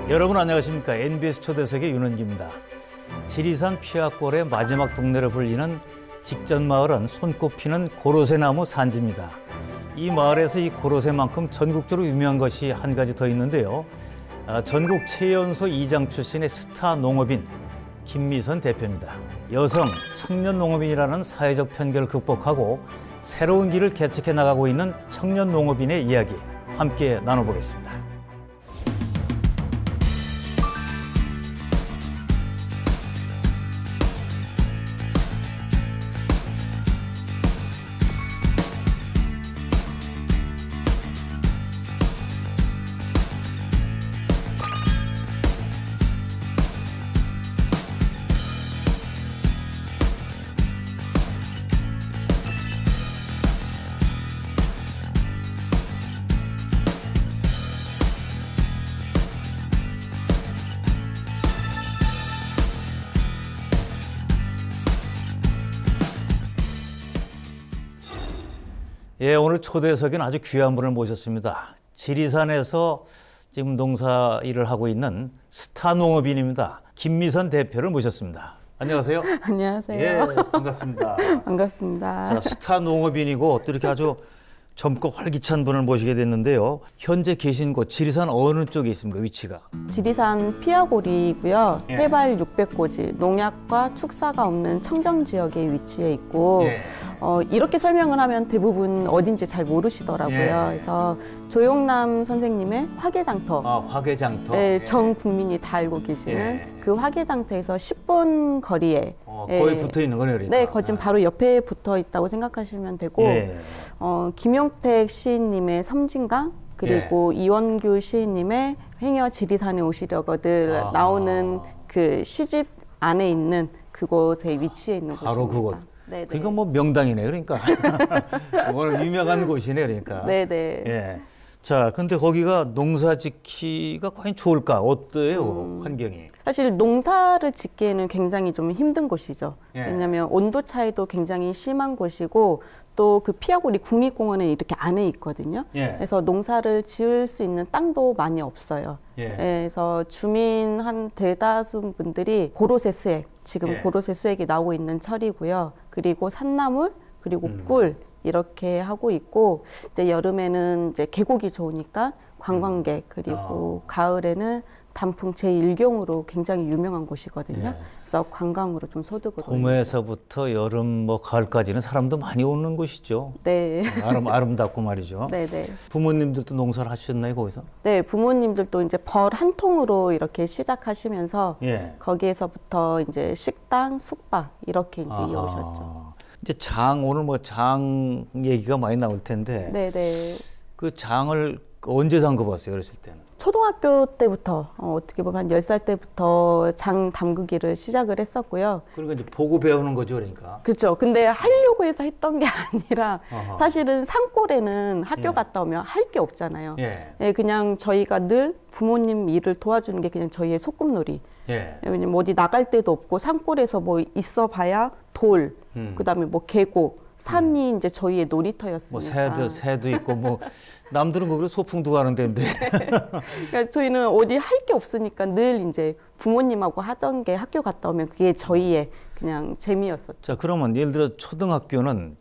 여러분 안녕하십니까? NBS 초대석의 윤은기입니다. 지리산 피화골의 마지막 동네로 불리는 직전마을은 손꼽히는 고로쇠나무 산지입니다. 이 마을에서 이 고로쇠만큼 전국적으로 유명한 것이 한 가지 더 있는데요. 전국 최연소 이장 출신의 스타 농업인 김미선 대표입니다. 여성, 청년 농업인이라는 사회적 편견을 극복하고 새로운 길을 개척해 나가고 있는 청년 농업인의 이야기 함께 나눠보겠습니다. 예, 오늘 초대석엔 아주 귀한 분을 모셨습니다. 지리산에서 지금 농사 일을 하고 있는 스타 농업인입니다. 김미선 대표를 모셨습니다. 안녕하세요. 안녕하세요. 예, 반갑습니다. 반갑습니다. 자, 스타 농업인이고 또 이렇게 아주 젊고 활기찬 분을 모시게 됐는데요. 현재 계신 곳 지리산 어느 쪽에 있습니까? 위치가? 지리산 피화골이고요. 예. 해발 600고지, 농약과 축사가 없는 청정 지역에 위치해 있고 예. 이렇게 설명을 하면 대부분 어딘지 잘 모르시더라고요. 예. 그래서 조용남 선생님의 화개장터. 아, 화개장터. 네, 예. 전 국민이 다 알고 계시는 예. 그 화개장터에서 10분 거리에 거의 붙어 있는 거네요, 그러니까. 네, 거진 바로 옆에 붙어 있다고 생각하시면 되고 예. 김용택 시인님의 섬진강 그리고 이원규 시인님의 행여 지리산에 오시려거들 나오는 그 시집 안에 있는 그곳에 위치해 있는 바로 곳입니다. 그곳. 네네. 그러니까 뭐 명당이네, 그러니까. 오늘 유명한 곳이네, 그러니까. 네네. 예. 자, 근데 거기가 농사 짓기가 과연 좋을까? 어때요, 환경이? 사실 농사를 짓기에는 굉장히 좀 힘든 곳이죠. 예. 왜냐하면 온도 차이도 굉장히 심한 곳이고 또 그 피화골이 국립공원에 이렇게 안에 있거든요. 예. 그래서 농사를 지을 수 있는 땅도 많이 없어요. 예. 그래서 주민 한 대다수 분들이 고로쇠 수액, 지금 예. 고로쇠 수액이 나오고 있는 철이고요. 그리고 산나물, 그리고 꿀 이렇게 하고 있고 이제 여름에는 이제 계곡이 좋으니까 관광객 그리고 가을에는 단풍 제1경으로 굉장히 유명한 곳이거든요. 예. 그래서 관광으로 좀 소득을 봄에서부터 여름 뭐 가을까지는 사람도 많이 오는 곳이죠. 네. 아름답고 말이죠. 네네. 부모님들도 농사를 하셨나요, 거기서? 네, 부모님들도 이제 벌 한 통으로 이렇게 시작하시면서 예. 거기에서부터 이제 식당, 숙박 이렇게 이제 이어오셨죠. 이제 오늘 뭐 장 얘기가 많이 나올 텐데. 네네. 그 장을 언제 담궈봤어요, 어렸을 때는? 초등학교 때부터 어떻게 보면 한 10살 때부터 장 담그기를 시작을 했었고요. 그러니까 이제 보고 배우는 거죠, 그러니까. 그렇죠. 근데 하려고 해서 했던 게 아니라 어허. 사실은 산골에는 학교 갔다 오면 할 게 없잖아요. 예. 예, 그냥 저희가 늘 부모님 일을 도와주는 게 그냥 저희의 소꿉놀이. 예. 왜냐면 어디 나갈 데도 없고 산골에서 뭐 있어 봐야 돌, 그다음에 뭐 계곡, 산이 이제 저희의 놀이터였으니까. 뭐 새도 있고 뭐 남들은 거기로 소풍도 가는 데인데. 그러니까 저희는 어디 할 게 없으니까 늘 이제 부모님하고 하던 게 학교 갔다 오면 그게 저희의 그냥 재미였었죠. 자, 그러면 예를 들어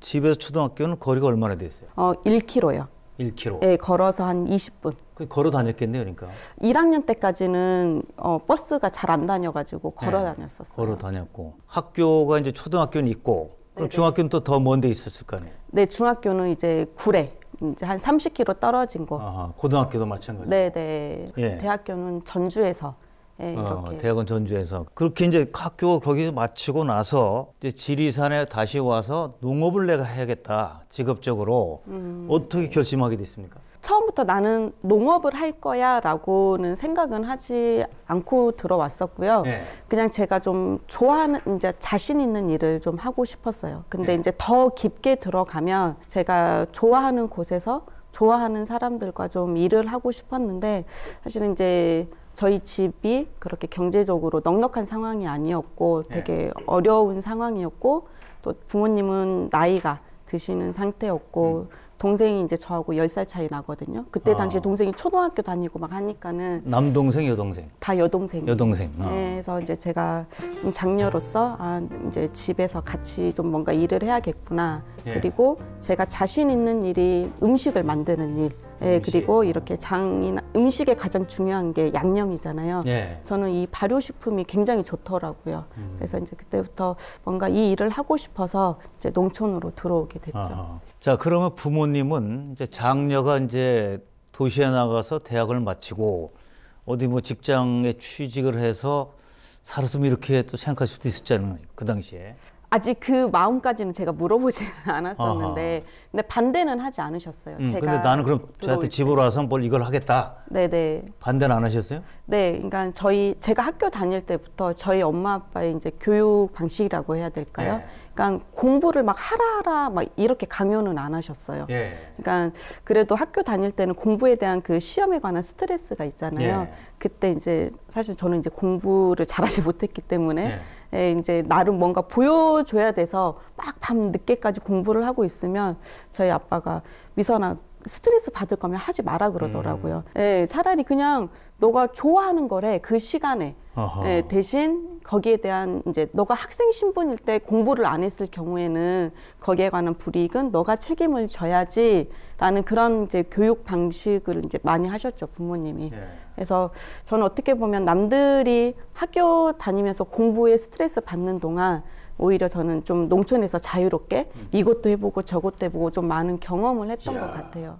집에서 초등학교는 거리가 얼마나 됐어요? 1km요. 1km. 네, 걸어서 한 20분. 걸어 다녔겠네요, 그러니까. 1학년 때까지는 버스가 잘 안 다녀가지고 걸어 다녔었어요. 걸어 다녔고. 학교가 이제 초등학교는 있고, 그럼 네네. 중학교는 또 더 먼 데 있었을 거 아니에요? 네, 중학교는 이제 구례, 이제 한 30km 떨어진 곳. 아하, 고등학교도 마찬가지. 네네. 예. 대학교는 전주에서. 네, 이렇게. 대학원 전주에서. 그렇게 이제 학교 거기서 마치고 나서 이제 지리산에 다시 와서 농업을 내가 해야겠다, 직업적으로. 어떻게 결심하게 됐습니까? 처음부터 나는 농업을 할 거야 라고는 생각은 하지 않고 들어왔었고요. 예. 그냥 제가 좀 좋아하는, 이제 자신 있는 일을 좀 하고 싶었어요. 근데 예. 이제 더 깊게 들어가면 제가 좋아하는 곳에서 좋아하는 사람들과 좀 일을 하고 싶었는데 사실은 이제 저희 집이 그렇게 경제적으로 넉넉한 상황이 아니었고 되게 어려운 상황이었고 또 부모님은 나이가 드시는 상태였고 동생이 이제 저하고 10살 차이 나거든요. 그때 당시 동생이 초등학교 다니고 막 하니까는 남동생, 여동생? 다 여동생. 여동생. 네, 그래서 이제 제가 좀 장녀로서 이제 집에서 같이 좀 뭔가 일을 해야겠구나. 예. 그리고 제가 자신 있는 일이 음식을 만드는 일. 예, 그리고 이렇게 음식에 가장 중요한 게 양념이잖아요. 예. 저는 이 발효식품이 굉장히 좋더라고요. 그래서 이제 그때부터 뭔가 이 일을 하고 싶어서 이제 농촌으로 들어오게 됐죠. 아하. 자, 그러면 부모님은 이제 장녀가 이제 도시에 나가서 대학을 마치고 어디 뭐 직장에 취직을 해서 살았으면 이렇게 또 생각할 수도 있었잖아요. 그 당시에. 아직 그 마음까지는 제가 물어보지는 않았었는데, 근데 반대는 하지 않으셨어요. 제가 근데 나는 그럼 저한테 집으로 와서 뭘 이걸 하겠다. 네네. 반대는 안 하셨어요? 네, 그러니까 제가 학교 다닐 때부터 저희 엄마 아빠의 이제 교육 방식이라고 해야 될까요? 예. 그러니까 공부를 막 하라 막 이렇게 강요는 안 하셨어요. 예. 그러니까 그래도 학교 다닐 때는 공부에 대한 그 시험에 관한 스트레스가 있잖아요. 예. 그때 이제 사실 저는 이제 공부를 잘하지 못했기 때문에 예. 예, 이제 나름 뭔가 보여줘야 돼서 막 밤 늦게까지 공부를 하고 있으면 저희 아빠가 미선아 스트레스 받을 거면 하지 마라 그러더라고요. 예, 차라리 그냥 너가 좋아하는 거래 그 시간에 예, 대신 거기에 대한 이제 너가 학생 신분일 때 공부를 안 했을 경우에는 거기에 관한 불이익은 너가 책임을 져야지라는 그런 이제 교육 방식을 이제 많이 하셨죠 부모님이. 예. 그래서 저는 어떻게 보면 남들이 학교 다니면서 공부에 스트레스 받는 동안 오히려 저는 좀 농촌에서 자유롭게 이것도 해보고 저것도 해보고 좀 많은 경험을 했던 것 같아요.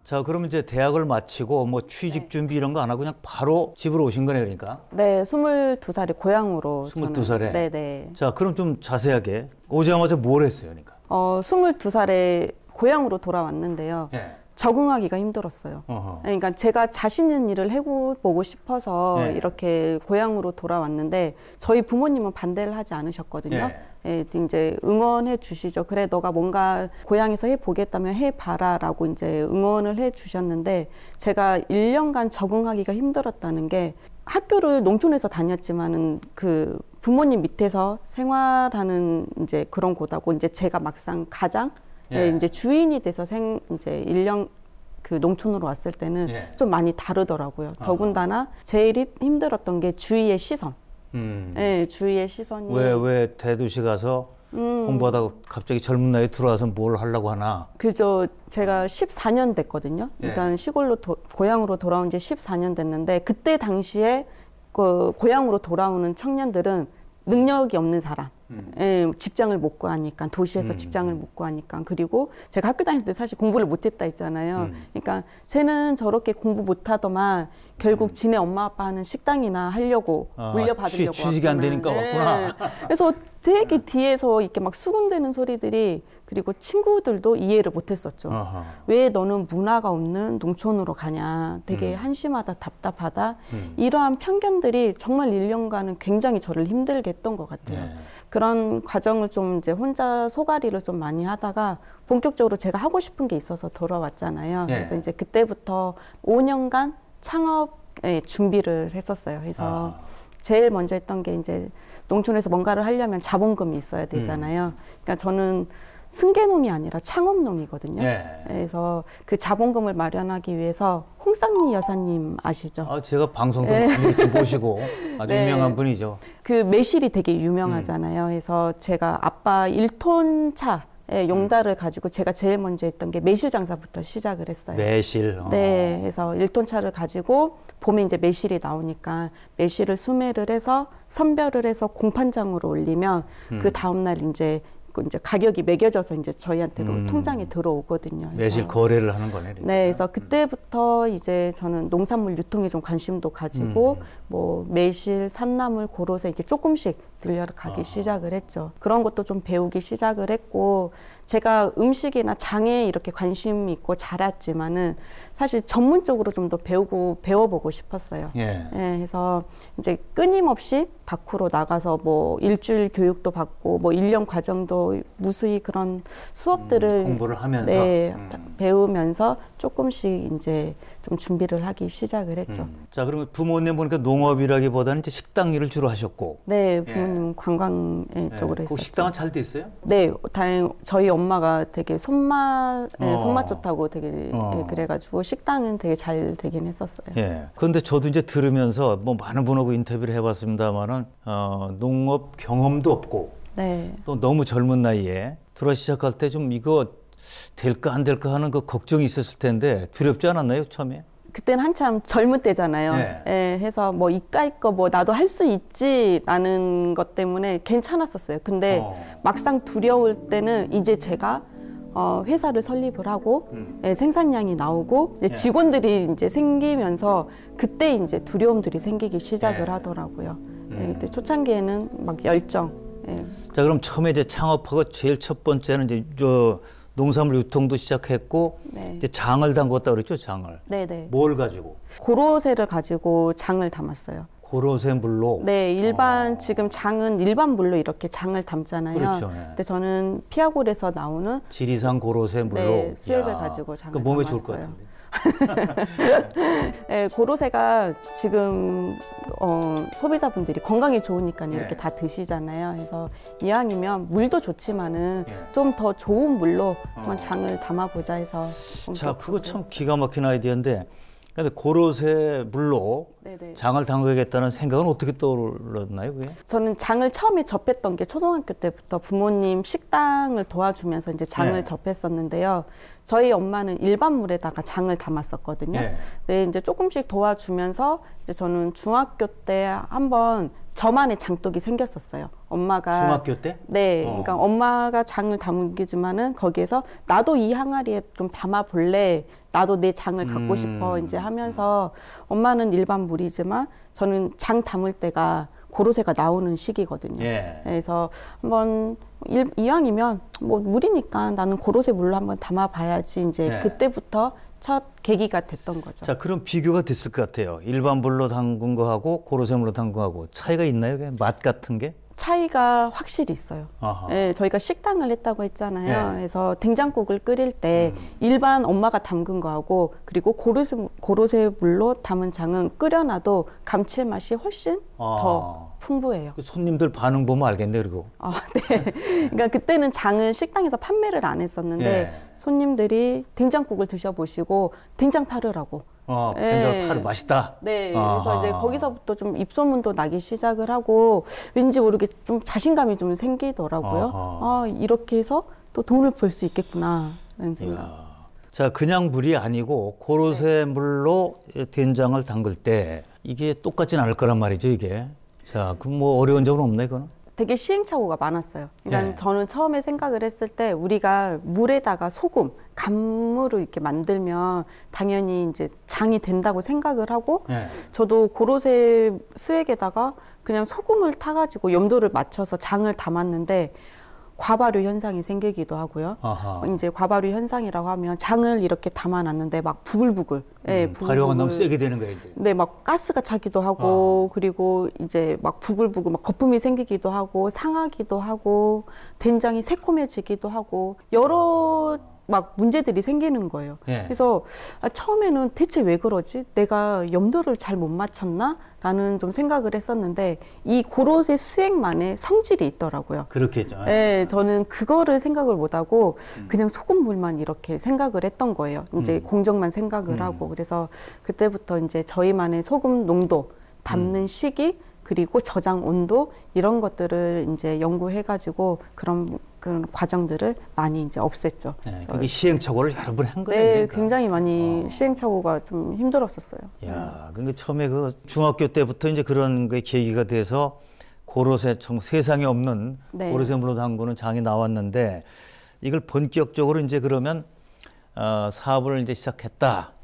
자, 그럼 이제 대학을 마치고 뭐 취직 준비 이런 거 안 하고 그냥 바로 집으로 오신 거네, 그러니까? 네, 22살에 고향으로. 22살에? 네네. 자, 그럼 좀 자세하게 오자마자 뭘 했어요, 그러니까? 22살에 고향으로 돌아왔는데요. 예. 적응하기가 힘들었어요. 어허. 그러니까 제가 자신 있는 일을 해보고 싶어서 네. 이렇게 고향으로 돌아왔는데 저희 부모님은 반대를 하지 않으셨거든요. 예, 이제 응원해 주시죠. 그래, 너가 뭔가 고향에서 해보겠다면 해봐라라고 이제 응원을 해 주셨는데 제가 1년간 적응하기가 힘들었다는 게 학교를 농촌에서 다녔지만은 그 부모님 밑에서 생활하는 이제 그런 곳하고 이제 제가 막상 가장 예, 이제 주인이 돼서 이제 1년 그 농촌으로 왔을 때는 좀 많이 다르더라고요. 더군다나 제일 힘들었던 게 주위의 시선. 예, 주위의 시선이. 왜 대도시 가서 공부하다가 갑자기 젊은 나이에 들어와서 뭘 하려고 하나? 그죠. 제가 14년 됐거든요. 그러니까 시골로 고향으로 돌아온 지 14년 됐는데 그때 당시에 그 고향으로 돌아오는 청년들은 능력이 없는 사람. 예, 직장을 못 구하니까 도시에서 직장을 못 구하니까 그리고 제가 학교 다닐 때 사실 공부를 못했다 했잖아요. 그러니까 쟤는 저렇게 공부 못하더만 결국 지네 엄마 아빠 하는 식당이나 하려고 물려받으려고 취직이 안 되니까 왔구나. 그래서 되게 뒤에서 이렇게 막 수군대는 소리들이 그리고 친구들도 이해를 못했었죠. 왜 너는 문화가 없는 농촌으로 가냐. 되게 한심하다, 답답하다. 이러한 편견들이 정말 1년간은 굉장히 저를 힘들게 했던 것 같아요. 그런 과정을 좀 이제 혼자 소가리를 좀 많이 하다가 본격적으로 제가 하고 싶은 게 있어서 돌아왔잖아요. 그래서 이제 그때부터 5년간 창업에 준비를 했었어요. 그래서 제일 먼저 했던 게 이제 농촌에서 뭔가를 하려면 자본금이 있어야 되잖아요. 그러니까 저는 승계농이 아니라 창업농이거든요. 그래서 그 자본금을 마련하기 위해서 홍상미 여사님 아시죠? 제가 방송도 많이 보시고 아주 유명한 분이죠. 그 매실이 되게 유명하잖아요. 그래서 제가 아빠 1톤 차 용달을 가지고 제가 제일 먼저 했던 게 매실 장사부터 시작을 했어요. 매실. 네, 그래서 1톤 차를 가지고 봄에 이제 매실이 나오니까 매실을 수매를 해서 선별을 해서 공판장으로 올리면 그 다음 날 이제 가격이 매겨져서 이제 저희한테로 통장에 들어오거든요. 매실 거래를 하는 거네. 그러니까. 네, 그래서 그때부터 이제 저는 농산물 유통에 좀 관심도 가지고 뭐 매실, 산나물, 고로쇠 이렇게 조금씩 들려가기 시작을 했죠. 그런 것도 좀 배우기 시작을 했고 제가 음식이나 장에 이렇게 관심이 있고 자랐지만은 사실 전문적으로 좀 더 배워보고 싶었어요. 그래서 이제 끊임없이 밖으로 나가서 뭐 일주일 교육도 받고 뭐 1년 과정도 그래서 무수히 그런 수업들을 공부를 하면서 네, 배우면서 조금씩 이제 좀 준비를 하기 시작을 했죠. 자, 그러면 부모님 보니까 농업이라기보다는 이제 식당 일을 주로 하셨고. 네, 부모님은 관광 쪽으로 그 했었죠. 식당은 잘 돼 있어요? 네, 저희 엄마가 되게 손맛 좋다고 되게 그래가지고 식당은 되게 잘 되긴 했었어요. 예. 그런데 저도 이제 들으면서 뭐 많은 분하고 인터뷰를 해봤습니다만은 농업 경험도 없고 네. 또 너무 젊은 나이에 들어 시작할 때 좀 이거 될까 안 될까 하는 그 걱정이 있었을 텐데 두렵지 않았나요, 처음에? 그때는 한참 젊을 때잖아요. 네. 예, 해서 뭐 이까이 거 뭐 나도 할 수 있지라는 것 때문에 괜찮았었어요. 근데 막상 두려울 때는 이제 제가 회사를 설립을 하고 예, 생산량이 나오고 이제 직원들이 이제 생기면서 그때 이제 두려움들이 생기기 시작을 하더라고요. 예, 그때 초창기에는 막 열정. 예. 자, 그럼 처음에 이제 창업하고 제일 첫 번째는 이제 저 농산물 유통도 시작했고 네. 이제 장을 담궜다 그랬죠, 장을. 네네. 뭘 가지고? 고로쇠를 가지고 장을 담았어요. 고로쇠 물로. 네, 지금 장은 일반 물로 이렇게 장을 담잖아요. 그렇죠. 네. 근데 저는 피아골에서 나오는 지리산 고로쇠 물로. 네, 수액을 야, 가지고 장을 그 몸에 담았어요. 좋을 것 같은데. 네, 고로쇠가 지금 소비자분들이 건강에 좋으니까 이렇게 다 드시잖아요. 그래서 이왕이면 물도 좋지만은 좀 더 좋은 물로 한번 장을 담아보자 해서. 자, 그거 참 기가 막힌 아이디어인데, 근데 고로쇠 물로 네네. 장을 담그겠다는 생각은 어떻게 떠올랐나요, 그게? 저는 장을 처음에 접했던 게 초등학교 때부터 부모님 식당을 도와주면서 이제 장을 네. 접했었는데요. 저희 엄마는 일반 물에다가 장을 담았었거든요. 네. 네, 이제 조금씩 도와주면서 이제 저는 중학교 때 한번 저만의 장독이 생겼었어요. 엄마가 중학교 때? 네, 그러니까 엄마가 장을 담기지만은 거기에서 나도 이 항아리에 좀 담아 볼래. 나도 내 장을 갖고 싶어 이제 하면서 엄마는 일반 물이지만 저는 장 담을 때가 고로쇠가 나오는 시기거든요. 예. 그래서 한번 이왕이면 뭐 물이니까 나는 고로쇠 물로 한번 담아봐야지 이제 네. 그때부터 첫 계기가 됐던 거죠. 자, 그럼 비교가 됐을 것 같아요. 일반 물로 담근 거하고 고로쇠 물로 담근 거하고 차이가 있나요? 그게? 맛 같은 게? 차이가 확실히 있어요. 아하. 예, 저희가 식당을 했다고 했잖아요. 네. 그래서 된장국을 끓일 때 일반 엄마가 담근 거하고 그리고 고로쇠 물로 담은 장은 끓여놔도 감칠맛이 훨씬 더 풍부해요. 그 손님들 반응 보면 알겠네, 그리고. 네. 그러니까 그때는 장은 식당에서 판매를 안 했었는데 예. 손님들이 된장국을 드셔보시고 된장 팔으라고. 된장 파를 맛있다. 네, 그래서 이제 거기서부터 좀 입소문도 나기 시작을 하고 왠지 모르게 좀 자신감이 좀 생기더라고요. 이렇게 해서 또 돈을 벌 수 있겠구나라는 생각. 자, 그냥 물이 아니고 고로쇠 물로 된장을 담글 때 이게 똑같진 않을 거란 말이죠, 이게. 자, 그 뭐 어려운 점은 없나요, 그거는? 되게 시행착오가 많았어요. 그러니까 네. 저는 처음에 생각을 했을 때 우리가 물에다가 소금, 간물을 이렇게 만들면 당연히 이제 장이 된다고 생각을 하고 네. 저도 고로쇠 수액에다가 그냥 소금을 타가지고 염도를 맞춰서 장을 담았는데 과발효 현상이 생기기도 하고요. 아하. 이제 과발효 현상이라고 하면 장을 이렇게 담아놨는데 막 부글부글. 예, 발효가 너무 세게 되는 거예요, 이제. 네, 막 가스가 차기도 하고 그리고 이제 막 부글부글 막 거품이 생기기도 하고 상하기도 하고 된장이 새콤해지기도 하고 여러 막 문제들이 생기는 거예요. 예. 그래서 처음에는 대체 왜 그러지? 내가 염도를 잘 못 맞췄나? 라는 좀 생각을 했었는데 이 고로쇠 수액만의 성질이 있더라고요. 그렇겠죠. 네, 저는 그거를 생각을 못하고 그냥 소금물만 이렇게 생각을 했던 거예요. 이제 공정만 생각을 하고 그래서 그때부터 이제 저희만의 소금 농도, 담는 시기, 그리고 저장 온도 이런 것들을 이제 연구해가지고 그런 과정들을 많이 이제 없앴죠. 네, 그게 시행착오를 여러 번 한 거예요. 네, 그러니까. 굉장히 많이 시행착오가 좀 힘들었었어요. 야, 그러니까 처음에 그 중학교 때부터 이제 그런 게 계기가 돼서 고로쇠 세상에 없는 네. 고로쇠 물로 담그는 장이 나왔는데 이걸 본격적으로 이제 그러면 사업을 이제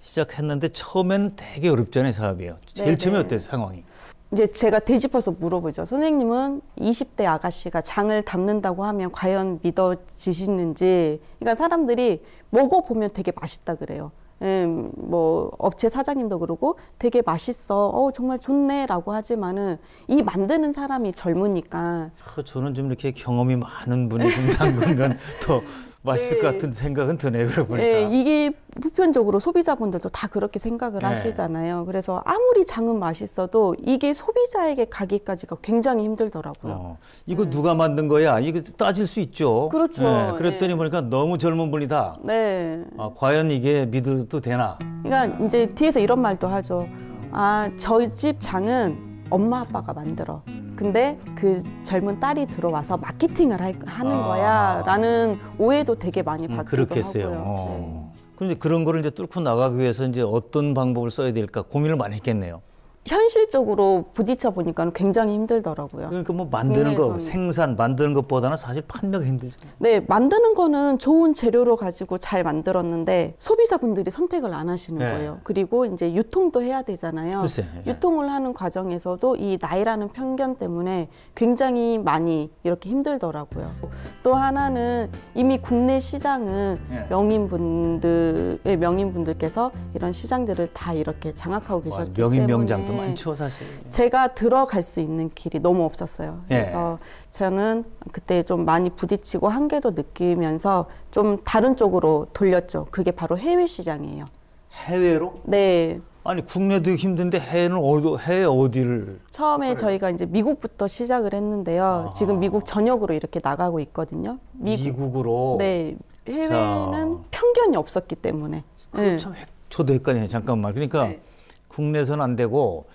시작했는데 처음에는 되게 어렵잖아요, 사업이요. 제일 네, 처음에 네. 어땠어요, 상황이? 이제 제가 되짚어서 물어보죠. 선생님은 20대 아가씨가 장을 담는다고 하면 과연 믿어지시는지. 그러니까 사람들이 먹어보면 되게 맛있다 그래요. 뭐 업체 사장님도 그러고 되게 맛있어, 정말 좋네라고 하지만은 이 만드는 사람이 젊으니까. 저는 좀 이렇게 경험이 많은 분이 좀 담그면 더 맛있을 것 같은 생각은 드네요. 그러고 보니까. 네, 이게 보편적으로 소비자분들도 다 그렇게 생각을 하시잖아요. 그래서 아무리 장은 맛있어도 이게 소비자에게 가기까지가 굉장히 힘들더라고요. 이거 누가 만든 거야? 이거 따질 수 있죠. 그렇죠. 그랬더니 보니까 너무 젊은 분이다. 네. 과연 이게 믿어도 되나? 그러니까 이제 뒤에서 이런 말도 하죠. 저희 집 장은 엄마 아빠가 만들어. 근데 그 젊은 딸이 들어와서 마케팅을 하는 거야 라는 오해도 되게 많이 받기도 그렇겠어요. 하고요. 그런데 그런 거를 이제 뚫고 나가기 위해서 이제 어떤 방법을 써야 될까 고민을 많이 했겠네요. 현실적으로 부딪혀 보니까 굉장히 힘들더라고요. 그러니까 뭐 만드는 거, 생산, 만드는 것보다는 사실 판매가 힘들죠. 네, 만드는 거는 좋은 재료로 가지고 잘 만들었는데 소비자분들이 선택을 안 하시는 거예요. 그리고 이제 유통도 해야 되잖아요. 글쎄, 유통을 하는 과정에서도 이 나이라는 편견 때문에 굉장히 많이 이렇게 힘들더라고요. 또 하나는 이미 국내 시장은 명인분들께서 이런 시장들을 다 이렇게 장악하고 계셨기 때문에 명장도 많죠, 사실. 제가 들어갈 수 있는 길이 너무 없었어요. 그래서 저는 그때 좀 많이 부딪히고 한계도 느끼면서 좀 다른 쪽으로 돌렸죠. 그게 바로 해외 시장이에요. 해외로? 네. 아니 국내도 힘든데 해외 어디를? 처음에 저희가 이제 미국부터 시작을 했는데요. 지금 미국 전역으로 이렇게 나가고 있거든요. 미국으로? 네. 해외는 편견이 없었기 때문에. 참 저도 헷갈리네요. 잠깐만. 그러니까 국내에서는 안 되고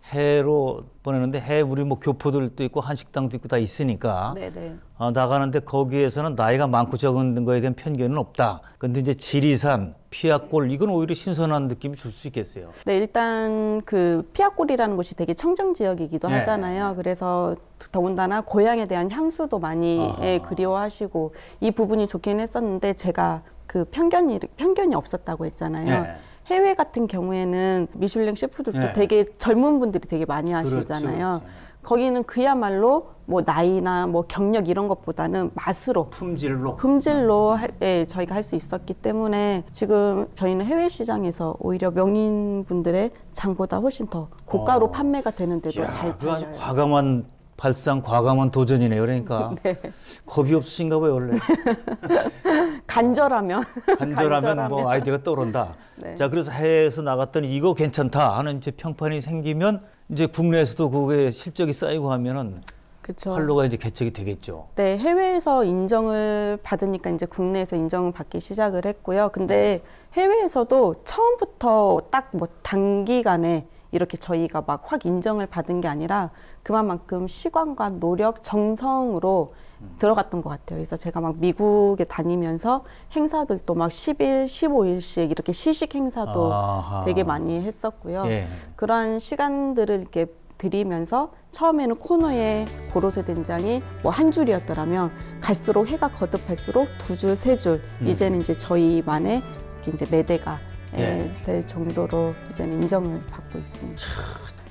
해외로 보내는데 해외 우리 뭐 교포들도 있고 한식당도 있고 다 있으니까 나가는데 거기에서는 나이가 많고 적은 거에 대한 편견은 없다. 근데 이제 지리산, 피아골 이건 오히려 신선한 느낌이 줄 수 있겠어요. 네, 일단 그 피아골이라는 곳이 되게 청정 지역이기도 하잖아요. 그래서 더군다나 고향에 대한 향수도 많이 그리워하시고 이 부분이 좋긴 했었는데 제가 그 편견이 없었다고 했잖아요. 해외 같은 경우에는 미슐랭 셰프들도 되게 젊은 분들이 되게 많이 하시잖아요. 그렇죠. 거기는 그야말로 뭐 나이나 뭐 경력 이런 것보다는 맛으로 품질로 저희가 할 수 있었기 때문에 지금 저희는 해외 시장에서 오히려 명인분들의 장보다 훨씬 더 고가로 판매가 되는데도 잘 팔려요. 아주 과감한 도전이네요. 그러니까 겁이 없으신가 봐요 원래. 간절하면 뭐 아이디어가 떠오른다. 자, 그래서 해외에서 나갔더니 이거 괜찮다 하는 이제 평판이 생기면 이제 국내에서도 그게 실적이 쌓이고 하면은 활로가 이제 개척이 되겠죠. 네, 해외에서 인정을 받으니까 이제 국내에서 인정을 받기 시작을 했고요. 근데 해외에서도 처음부터 딱 뭐 단기간에 이렇게 저희가 막 확 인정을 받은 게 아니라 그만큼 시간과 노력, 정성으로 들어갔던 것 같아요. 그래서 제가 막 미국에 다니면서 행사들도 막 10일, 15일씩 이렇게 시식 행사도 되게 많이 했었고요. 그러한 시간들을 이렇게 들이면서 처음에는 코너에 고로쇠 된장이 뭐 한 줄이었더라면 갈수록 해가 거듭할수록 2줄, 3줄 이제는 이제 저희만의 이제 매대가 될 정도로 이제는 인정을 받고 있습니다.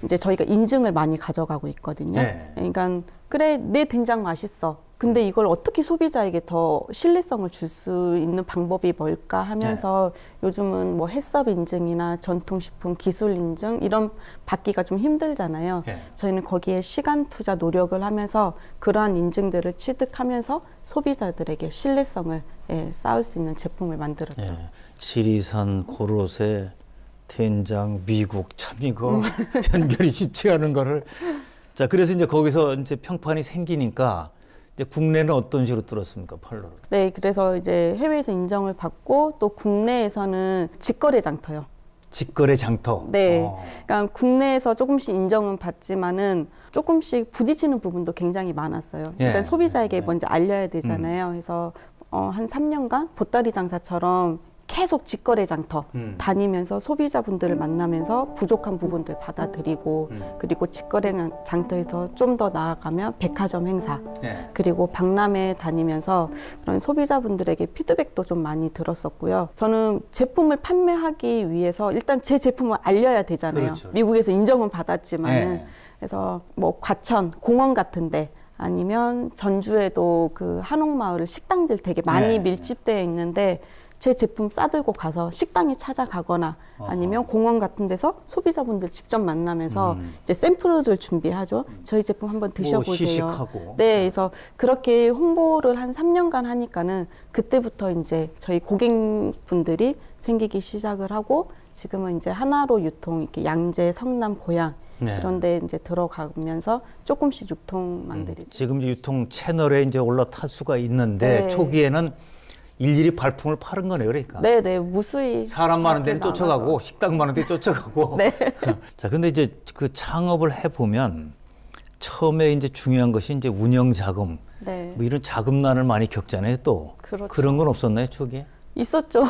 이제 저희가 인증을 많이 가져가고 있거든요. 그러니까 그래 내 된장 맛있어. 근데 이걸 어떻게 소비자에게 더 신뢰성을 줄 수 있는 방법이 뭘까 하면서 요즘은 뭐 햇섭 인증이나 전통식품 기술 인증 이런 받기가 좀 힘들잖아요. 저희는 거기에 시간 투자 노력을 하면서 그러한 인증들을 취득하면서 소비자들에게 신뢰성을 쌓을 수 있는 제품을 만들었죠. 지리산, 고로쇠, 된장, 미국 참 이거 연결이 쉽지 않은 거를. 자, 그래서 이제 거기서 이제 평판이 생기니까 이제 국내는 어떤 식으로 뚫었습니까, 판로를? 네, 그래서 이제 해외에서 인정을 받고 또 국내에서는 직거래 장터요. 직거래 장터. 네, 그러니까 국내에서 조금씩 인정은 받지만은 조금씩 부딪히는 부분도 굉장히 많았어요. 일단 소비자에게 먼저 알려야 되잖아요. 그래서 한 3년간 보따리 장사처럼 계속 직거래 장터 다니면서 소비자분들을 만나면서 부족한 부분들 받아들이고 그리고 직거래 장터에서 좀 더 나아가면 백화점 행사 그리고 박람회 다니면서 그런 소비자분들에게 피드백도 좀 많이 들었었고요. 저는 제품을 판매하기 위해서 일단 제 제품을 알려야 되잖아요. 그렇죠. 미국에서 인정은 받았지만은 그래서 뭐 과천, 공원 같은데 아니면 전주에도 그 한옥마을 식당들 되게 많이 밀집되어 있는데 제 제품 싸들고 가서 식당에 찾아가거나 아니면 공원 같은 데서 소비자분들 직접 만나면서 이제 샘플을 준비하죠. 저희 제품 한번 드셔보세요. 시식하고. 네, 그래서 그렇게 홍보를 한 3년간 하니까는 그때부터 이제 저희 고객분들이 생기기 시작을 하고 지금은 이제 하나로 유통, 이렇게 양재, 성남, 고양 네. 그런데 이제 들어가면서 조금씩 유통만 드리죠. 지금 이제 유통 채널에 이제 올라탈 수가 있는데 네. 초기에는 일일이 발품을 파는 거네요, 그러니까. 네, 네, 무수히 사람 많은 데는 밖에 쫓아가고 나가서. 식당 많은 데 쫓아가고. 네. 자, 근데 이제 그 창업을 해 보면 처음에 이제 중요한 것이 이제 운영 자금, 네. 뭐 이런 자금난을 많이 겪잖아요, 또. 그렇죠. 그런 건 없었나요, 초기에? 있었죠.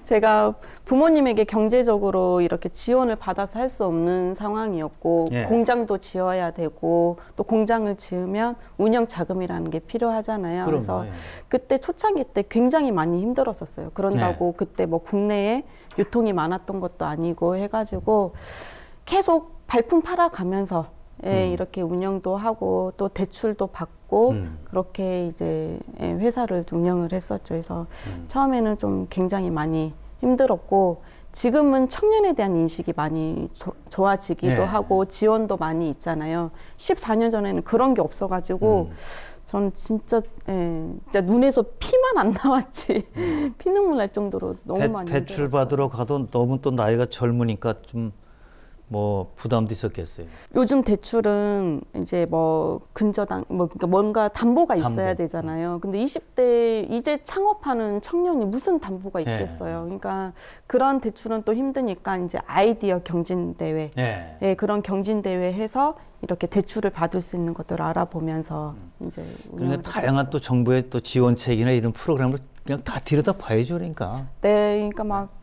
제가 부모님에게 경제적으로 이렇게 지원을 받아서 할 수 없는 상황이었고 예. 공장도 지어야 되고 또 공장을 지으면 운영 자금이라는 게 필요하잖아요. 그럼요, 그래서 예. 그때 초창기 때 굉장히 많이 힘들었었어요. 그런다고 그때 뭐 국내에 유통이 많았던 것도 아니고 해가지고 계속 발품 팔아가면서 예, 이렇게 운영도 하고 또 대출도 받고 그렇게 이제 예, 회사를 운영을 했었죠. 그래서 처음에는 좀 굉장히 많이 힘들었고 지금은 청년에 대한 인식이 많이 좋아지기도 예. 하고 지원도 많이 있잖아요. 14년 전에는 그런 게 없어가지고 전 진짜 진짜 눈에서 피만 안 나왔지 피눈물 날 정도로 너무 많이 대출 힘들었어요. 받으러 가도 너무 또 나이가 젊으니까 좀 뭐 부담도 있었겠어요. 요즘 대출은 이제 뭐 근저당 뭐 그러니까 뭔가 담보가 있어야 담보. 되잖아요. 근데 20대 이제 창업하는 청년이 무슨 담보가 있겠어요. 그러니까 그런 대출은 또 힘드니까 이제 아이디어 경진대회, 예. 예, 그런 경진대회 해서 이렇게 대출을 받을 수 있는 것들을 알아보면서 이제 그러니까 다양한 또 정부의 또 지원책이나 이런 프로그램을 그냥 다 들여다 봐야죠, 그러니까. 네, 그러니까 막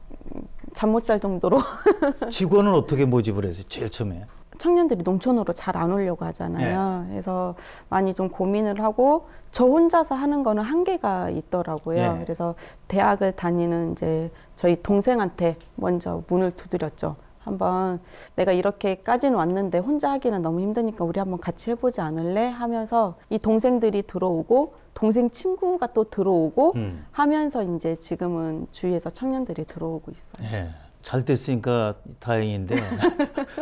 잠 못 잘 정도로 직원은 어떻게 모집을 했어요, 제일 처음에? 청년들이 농촌으로 잘 안 오려고 하잖아요. 예. 그래서 많이 좀 고민을 하고 저 혼자서 하는 거는 한계가 있더라고요. 예. 그래서 대학을 다니는 이제 저희 동생한테 먼저 문을 두드렸죠. 한번 내가 이렇게까지는 왔는데 혼자 하기는 너무 힘드니까 우리 한번 같이 해보지 않을래? 하면서 이 동생들이 들어오고 동생 친구가 또 들어오고 하면서 이제 지금은 주위에서 청년들이 들어오고 있어요. 예. 잘 됐으니까 다행인데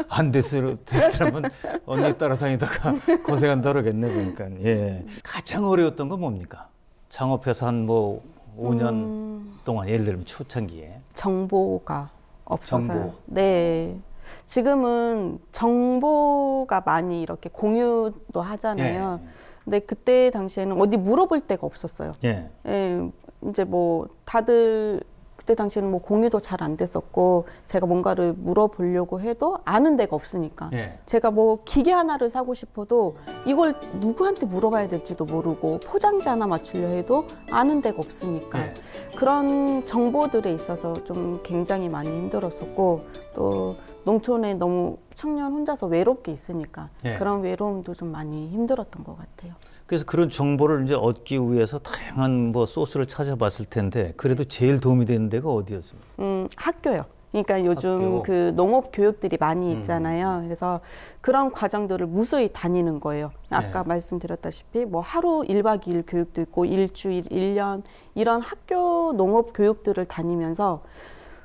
안 됐더라면 언니 따라다니다가 고생한다 그러겠네 보니까. 예. 가장 어려웠던 건 뭡니까? 창업해서 한 뭐 5년 동안 예를 들면 초창기에 정보가 없어서요. 정보. 네. 지금은 정보가 많이 이렇게 공유도 하잖아요. 예. 근데 그때 당시에는 어디 물어볼 데가 없었어요. 예. 예, 이제 뭐 다들 그때 당시에는 뭐 공유도 잘 안 됐었고 제가 뭔가를 물어보려고 해도 아는 데가 없으니까 예. 제가 뭐 기계 하나를 사고 싶어도 이걸 누구한테 물어봐야 될지도 모르고 포장지 하나 맞추려 해도 아는 데가 없으니까 예. 그런 정보들에 있어서 좀 굉장히 많이 힘들었었고 또 농촌에 너무 청년 혼자서 외롭게 있으니까 예. 그런 외로움도 좀 많이 힘들었던 것 같아요. 그래서 그런 정보를 이제 얻기 위해서 다양한 뭐 소스를 찾아봤을 텐데 그래도 제일 도움이 되는 데가 어디였습니까? 학교요. 그러니까 요즘 학교. 그 농업 교육들이 많이 있잖아요. 그래서 그런 과정들을 무수히 다니는 거예요. 아까 네. 말씀드렸다시피 뭐 하루 1박 2일 교육도 있고 일주일, 1년 이런 학교 농업 교육들을 다니면서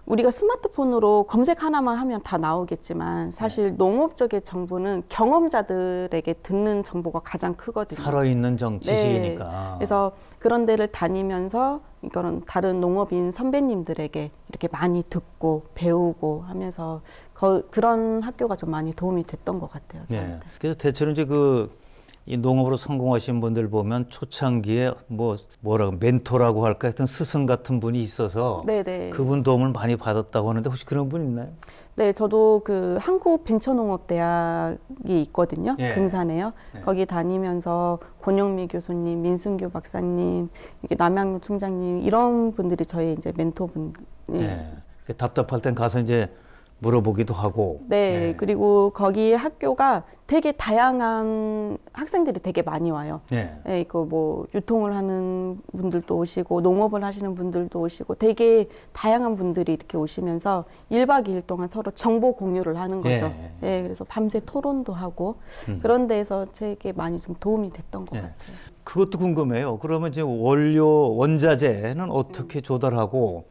우리가 스마트폰으로 검색 하나만 하면 다 나오겠지만 사실 농업 쪽의 정보는 경험자들에게 듣는 정보가 가장 크거든요. 살아있는 지식이니까. 네. 그래서 그런 데를 다니면서 이거는 다른 농업인 선배님들에게 이렇게 많이 듣고 배우고 하면서 그런 학교가 좀 많이 도움이 됐던 것 같아요. 예. 저한테. 그래서 대체로 이제 이 농업으로 성공하신 분들 보면 초창기에 뭐라고 멘토라고 할까 하여튼 스승 같은 분이 있어서 네네. 그분 도움을 많이 받았다고 하는데 혹시 그런 분 있나요? 네, 저도 그 한국벤처농업대학이 있거든요. 예. 금산에요. 예. 거기 다니면서 권영미 교수님, 민순규 박사님, 이게 남양유 총장님 이런 분들이 저희 이제 멘토분. 예. 답답할 땐 가서 이제 물어보기도 하고. 네, 예. 그리고 거기 학교가 되게 다양한 학생들이 되게 많이 와요. 네. 예, 이거 뭐 유통을 하는 분들도 오시고 농업을 하시는 분들도 오시고 되게 다양한 분들이 이렇게 오시면서 1박 2일 동안 서로 정보 공유를 하는 거죠. 예, 그래서 밤새 토론도 하고 그런 데에서 되게 많이 좀 도움이 됐던 것 같아요. 그것도 궁금해요. 그러면 이제 원료 원자재는 어떻게 조달하고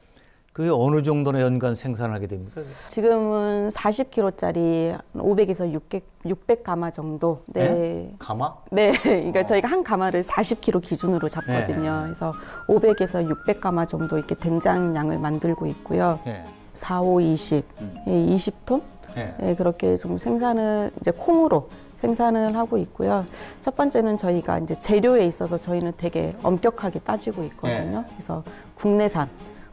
그게 어느 정도나 연간 생산하게 됩니까? 지금은 40kg짜리 500에서 600 가마 정도. 네. 가마? 네. 그러니까 저희가 한 가마를 40kg 기준으로 잡거든요. 그래서 500에서 600 가마 정도 이렇게 된장량을 만들고 있고요. 4, 5, 20, 20톤? 네, 그렇게 좀 생산을 이제 콩으로 생산을 하고 있고요. 첫 번째는 저희가 이제 재료에 있어서 저희는 되게 엄격하게 따지고 있거든요. 그래서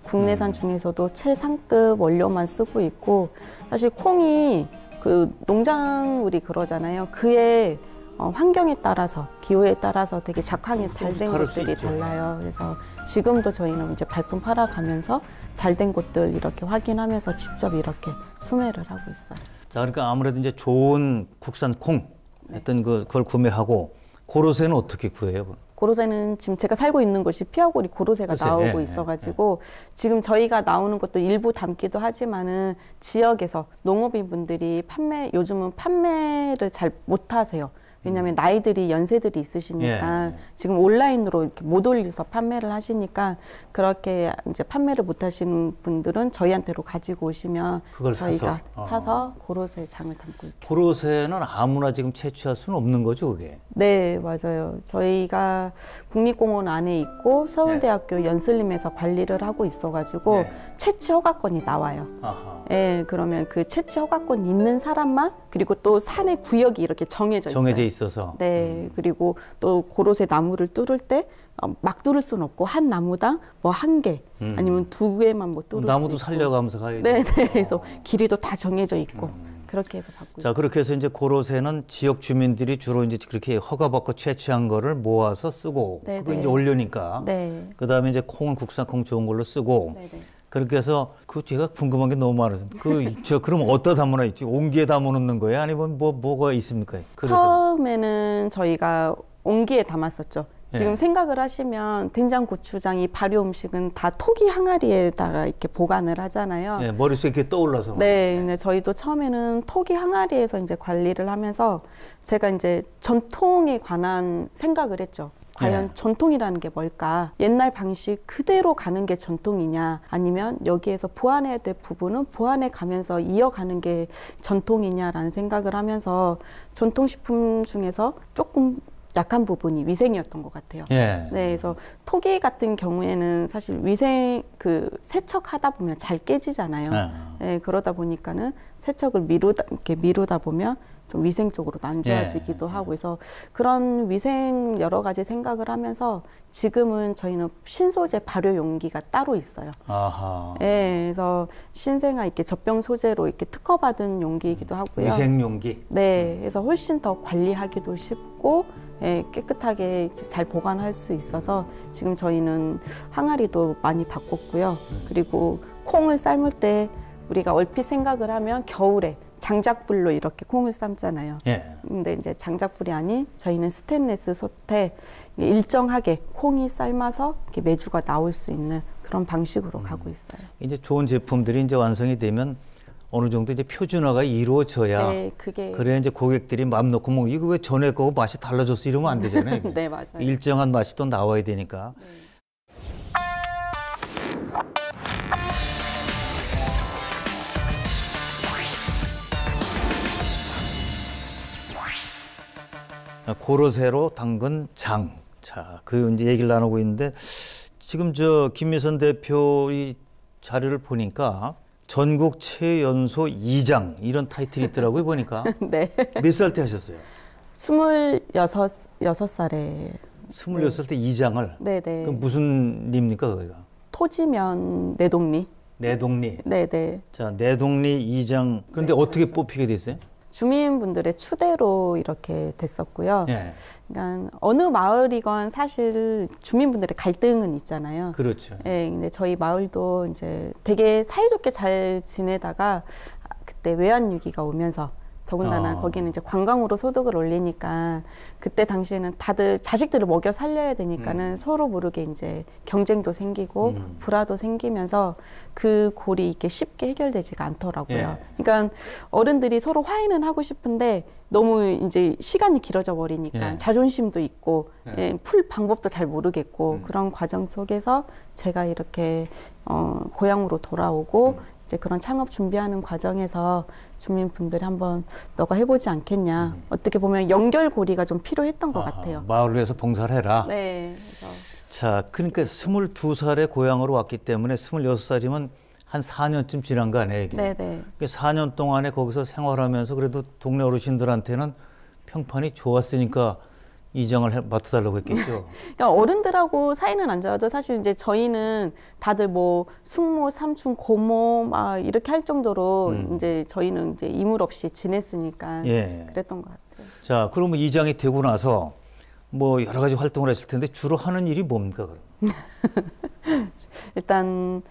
국내산 중에서도 최상급 원료만 쓰고 있고 사실 콩이 그 농작물이 그러잖아요. 그의 환경에 따라서 기후에 따라서 되게 작황이 잘 된 것들이 달라요. 그래서 지금도 저희는 이제 발품 팔아가면서 잘 된 곳들 이렇게 확인하면서 직접 이렇게 수매를 하고 있어요. 자, 그러니까 아무래도 이제 좋은 국산 콩 했던 그걸 구매하고 고로쇠는 어떻게 구해요? 고로쇠는 지금 제가 살고 있는 곳이 피아고리 고로쇠가 나오고 있어가지고 지금 저희가 나오는 것도 일부 담기도 하지만은 지역에서 농업인분들이 요즘은 판매를 잘 못하세요. 왜냐하면 나이들이 연세들이 있으시니까 지금 온라인으로 이렇게 못 올려서 판매를 하시니까 그렇게 이제 판매를 못 하시는 분들은 저희한테로 가지고 오시면 그걸 저희가 사서 고로쇠 장을 담고 있죠. 고로쇠는 아무나 지금 채취할 수는 없는 거죠, 그게? 네, 맞아요. 저희가 국립공원 안에 있고 서울대학교 연슬림에서 관리를 하고 있어가지고 채취 허가권이 나와요. 예, 그러면 그 채취 허가권 있는 사람만 그리고 또 산의 구역이 이렇게 정해져 있어서. 네, 그리고 또 고로쇠 나무를 뚫을 때 막 뚫을 수는 없고 한 나무당 뭐 1개 아니면 2개만 뭐 뚫을 수 있고. 나무도 살려가면서 가야 네, 네. 그래서 길이도 다 정해져 있고 그렇게 해서 받고 자, 그렇게 해서 이제 고로쇠는 지역 주민들이 주로 이제 그렇게 허가받고 채취한 거를 모아서 쓰고 그거 이제 올려니까 그다음에 이제 콩은 국산 콩 좋은 걸로 쓰고 그렇게 해서 제가 궁금한 게 너무 많아서 그럼 어디다 담아놔 있지? 온기에 담아놓는 거예요? 아니면 뭐가 있습니까? 처음에는 저희가 온기에 담았었죠. 지금 생각을 하시면 된장, 고추장이 발효 음식은 다 토기 항아리에다가 이렇게 보관을 하잖아요. 네, 머릿속에 이렇게 떠올라서. 네, 근데 저희도 처음에는 토기 항아리에서 이제 관리를 하면서 제가 이제 전통에 관한 생각을 했죠. 과연 전통이라는 게 뭘까? 옛날 방식 그대로 가는 게 전통이냐? 아니면 여기에서 보완해야 될 부분은 보완해 가면서 이어가는 게 전통이냐라는 생각을 하면서 전통식품 중에서 조금 약한 부분이 위생이었던 것 같아요. 네, 그래서 토기 같은 경우에는 사실 세척하다 보면 잘 깨지잖아요. 네, 그러다 보니까는 세척을 이렇게 미루다 보면 좀 위생적으로 안 좋아지기도 하고 해서 그런 위생 여러 가지 생각을 하면서 지금은 저희는 신소재 발효 용기가 따로 있어요. 네, 그래서 신생아 이렇게 젖병 소재로 이렇게 특허받은 용기이기도 하고요. 위생 용기. 네, 그래서 훨씬 더 관리하기도 쉽고 깨끗하게 잘 보관할 수 있어서 지금 저희는 항아리도 많이 바꿨고요. 그리고 콩을 삶을 때 우리가 얼핏 생각을 하면 겨울에 장작불로 이렇게 콩을 삶잖아요. 근데 이제 장작불이 아닌 저희는 스테인리스 솥에 일정하게 콩이 삶아서 이렇게 메주가 나올 수 있는 그런 방식으로 가고 있어요. 이제 좋은 제품들이 이제 완성이 되면 어느 정도 이제 표준화가 이루어져야 그래야 이제 고객들이 마음 놓고 뭐 이거 왜 전에 거고 맛이 달라졌어 이러면 안 되잖아요. 네, 맞아요. 일정한 맛이 또 나와야 되니까. 고로쇠로 담근 장. 자, 그 이제 얘기를 나누고 있는데 지금 김미선 대표 이 자료를 보니까 전국 최연소 2장 이런 타이틀이 있더라고요, 보니까. 네. 몇 살 때 하셨어요? 26살에. 26살 때 2장을? 네네. 그럼 무슨 리입니까, 거기가? 토지면 내동리. 내동리? 네네. 자, 내동리 2장. 그런데 어떻게 뽑히게 됐어요? 주민분들의 추대로 이렇게 됐었고요. 그러니까 어느 마을이건 사실 주민분들의 갈등은 있잖아요. 그렇죠. 근데 저희 마을도 이제 되게 사이좋게 잘 지내다가 그때 외환위기가 오면서 더군다나 거기는 이제 관광으로 소득을 올리니까 그때 당시에는 다들 자식들을 먹여 살려야 되니까는 서로 모르게 이제 경쟁도 생기고 불화도 생기면서 그 골이 이렇게 쉽게 해결되지가 않더라고요. 예. 그러니까 어른들이 서로 화해는 하고 싶은데 너무 이제 시간이 길어져 버리니까 예. 자존심도 있고 예. 예, 풀 방법도 잘 모르겠고 그런 과정 속에서 제가 이렇게 고향으로 돌아오고 이제 그런 창업 준비하는 과정에서 주민분들이 한번 너가 해보지 않겠냐. 어떻게 보면 연결고리가 좀 필요했던 것 같아요. 마을을 위해서 봉사를 해라. 네. 그래서 자, 그러니까 22살에 고향으로 왔기 때문에 26살이면 한 4년쯤 지난 거 아니에요, 이게? 네네. 그러니까 4년 동안에 거기서 생활하면서 그래도 동네 어르신들한테는 평판이 좋았으니까 이장을 맡아달라고 했겠죠. 그러니까 어른들하고 사이는 안 좋아도 사실 이제 저희는 다들 뭐 숙모, 삼촌, 고모 막 이렇게 할 정도로 이제 저희는 이제 이물 없이 지냈으니까 예. 그랬던 것 같아요. 자, 그러면 이장이 되고 나서 뭐 여러 가지 활동을 했을 텐데 주로 하는 일이 뭡니까, 그럼? 일단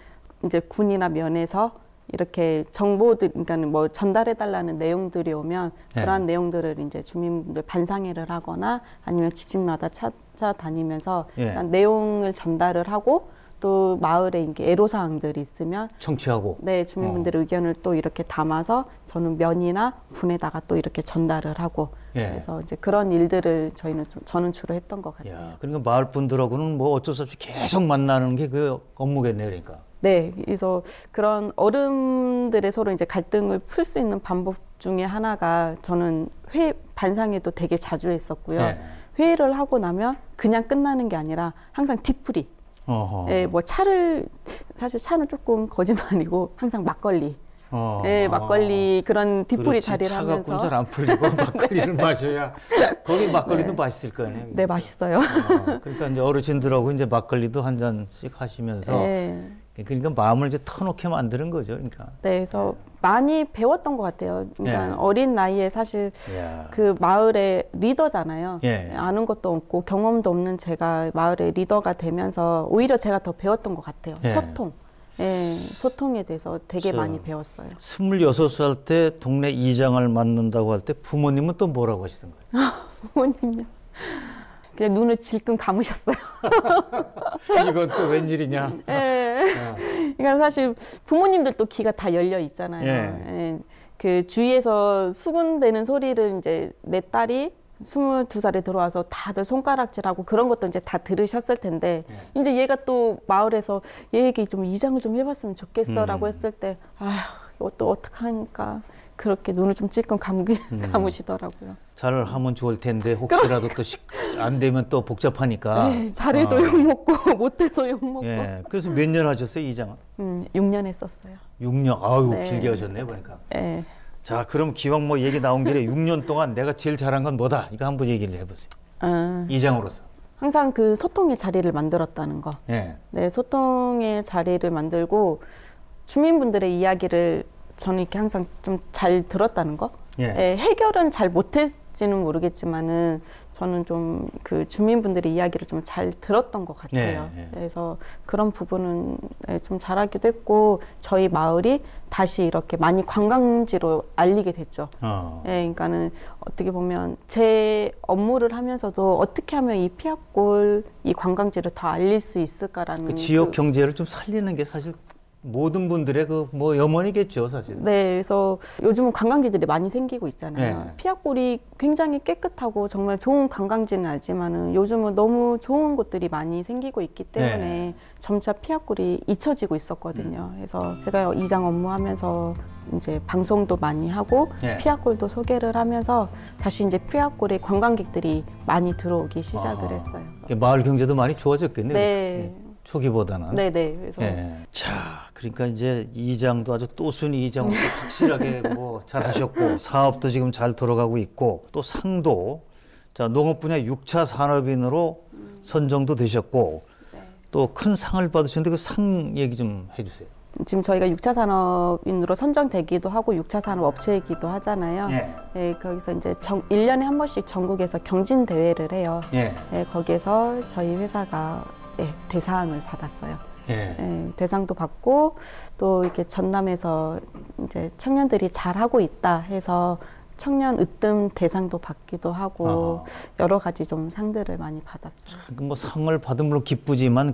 이제 군이나 면에서 이렇게 정보들, 그러니까 뭐 전달해달라는 내용들이 오면 그러한 내용들을 이제 주민분들 반상회를 하거나 아니면 집집마다 찾아다니면서 일단 내용을 전달을 하고 또 마을에 이렇게 애로사항들이 있으면 청취하고. 네, 주민분들의 의견을 또 이렇게 담아서 저는 면이나 군에다가 또 이렇게 전달을 하고 그래서 이제 그런 일들을 저는 주로 했던 것 같아요. 야, 그러니까 마을 분들하고는 뭐 어쩔 수 없이 계속 만나는 게 그 업무겠네요, 그러니까. 네, 그래서 그런 어른들의 서로 이제 갈등을 풀 수 있는 방법 중에 하나가 저는 반상회도 되게 자주 했었고요. 회의를 하고 나면 그냥 끝나는 게 아니라 항상 뒤풀이. 예, 뭐 사실 차는 조금 거짓말이고 항상 막걸리. 예, 막걸리 그런 뒤풀이 자리를 차가 하면서. 잘 안 풀리고 막걸리를 마셔야 거기 막걸리도 맛있을 거 아니에요. 네, 맛있어요. 그러니까 이제 어르신들하고 이제 막걸리도 한 잔씩 하시면서 그러니까 마음을 이제 터놓게 만드는 거죠, 그러니까. 네, 그래서 많이 배웠던 것 같아요. 그러니까 어린 나이에 사실 이야. 그 마을의 리더잖아요. 아는 것도 없고 경험도 없는 제가 마을의 리더가 되면서 오히려 제가 더 배웠던 것 같아요. 소통. 소통에 대해서 되게 많이 배웠어요. 26살 때 동네 이장을 맡는다고 할 때 부모님은 또 뭐라고 하시던가요? 부모님요? 그냥 눈을 질끈 감으셨어요. 이건 또 웬일이냐? 그러니까 사실 부모님들도 귀가 다 열려 있잖아요. 그 주위에서 수군대는 소리를 이제 내 딸이 22살에 들어와서 다들 손가락질하고 그런 것도 이제 다 들으셨을 텐데 이제 얘가 또 마을에서 얘에게 좀 이장을 좀 해봤으면 좋겠어라고 했을 때 아휴 이것도 어떡하니까 그렇게 눈을 좀 찔끔 감으시더라고요. 잘 하면 좋을 텐데 혹시라도 또 안 되면 또 복잡하니까. 네, 잘해도 욕 먹고 못해서 욕 먹고. 그래서 몇 년 하셨어요, 이장은? 6년 했었어요. 6년. 아유, 길게 하셨네 보니까. 네. 자, 그럼 기왕 뭐 얘기 나온 길에 6년 동안 내가 제일 잘한 건 뭐다? 이거 한번 얘기를 해보세요. 이장으로서. 항상 그 소통의 자리를 만들었다는 거. 네, 소통의 자리를 만들고 주민분들의 이야기를 저는 이렇게 항상 좀 잘 들었다는 거. 해결은 잘 못했지는 모르겠지만은 저는 좀 그 주민분들의 이야기를 좀 잘 들었던 것 같아요. 그래서 그런 부분은 좀 잘하기도 했고 저희 마을이 다시 이렇게 많이 관광지로 알리게 됐죠. 그러니까는 어떻게 보면 제 업무를 하면서도 어떻게 하면 이 피아골 이 관광지를 더 알릴 수 있을까라는 그 지역 경제를 좀 살리는 게 사실 모든 분들의 그 뭐 염원이겠죠, 사실. 네, 그래서 요즘은 관광지들이 많이 생기고 있잖아요. 피아골이 굉장히 깨끗하고 정말 좋은 관광지는 알지만은 요즘은 너무 좋은 곳들이 많이 생기고 있기 때문에 점차 피아골이 잊혀지고 있었거든요. 그래서 제가 이장 업무하면서 이제 방송도 많이 하고 피아골도 소개를 하면서 다시 이제 피아골에 관광객들이 많이 들어오기 시작을 했어요. 마을 경제도 많이 좋아졌겠네요. 네. 초기보다는. 네네. 그래서 자, 그러니까 이제 이장도 아주 또순이 이장으로 확실하게 뭐 잘하셨고 사업도 지금 잘 돌아가고 있고 또 상도 자 농업 분야 6차 산업인으로 선정도 되셨고 또 큰 상을 받으셨는데 그 상 얘기 좀 해주세요. 지금 저희가 6차 산업인으로 선정되기도 하고 6차 산업 업체이기도 하잖아요. 거기서 이제 1년에 한 번씩 전국에서 경진 대회를 해요. 거기에서 저희 회사가 대상을 받았어요. 대상도 받고 또 이렇게 전남에서 이제 청년들이 잘하고 있다 해서 청년 으뜸 대상도 받기도 하고 여러 가지 좀 상들을 많이 받았어요. 뭐 상을 받으면 물론 기쁘지만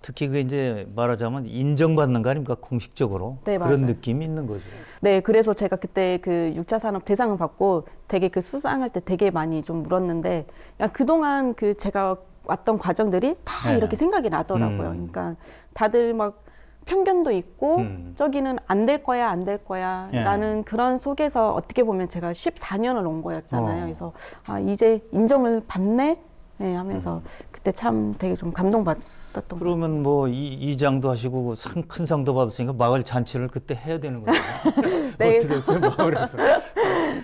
특히 이제 말하자면 인정받는 거 아닙니까? 공식적으로. 네, 그런 맞아요. 느낌이 있는 거죠. 네, 그래서 제가 그때 그 6차 산업 대상을 받고 되게 그 수상할 때 되게 많이 좀 울었는데 그냥 그동안 그 제가 왔던 과정들이 다 네. 이렇게 생각이 나더라고요. 그러니까 다들 막 편견도 있고 저기는 안 될 거야, 안 될 거야 라는 그런 속에서 어떻게 보면 제가 14년을 온 거였잖아요. 그래서 아, 이제 인정을 받네 하면서 그때 참 되게 좀 감동받았던 것 그러면 뭐 이장도 하시고 큰 상도 받았으니까 마을 잔치를 그때 해야 되는 거예요. 네. 어떻게 했어요, 마을에서?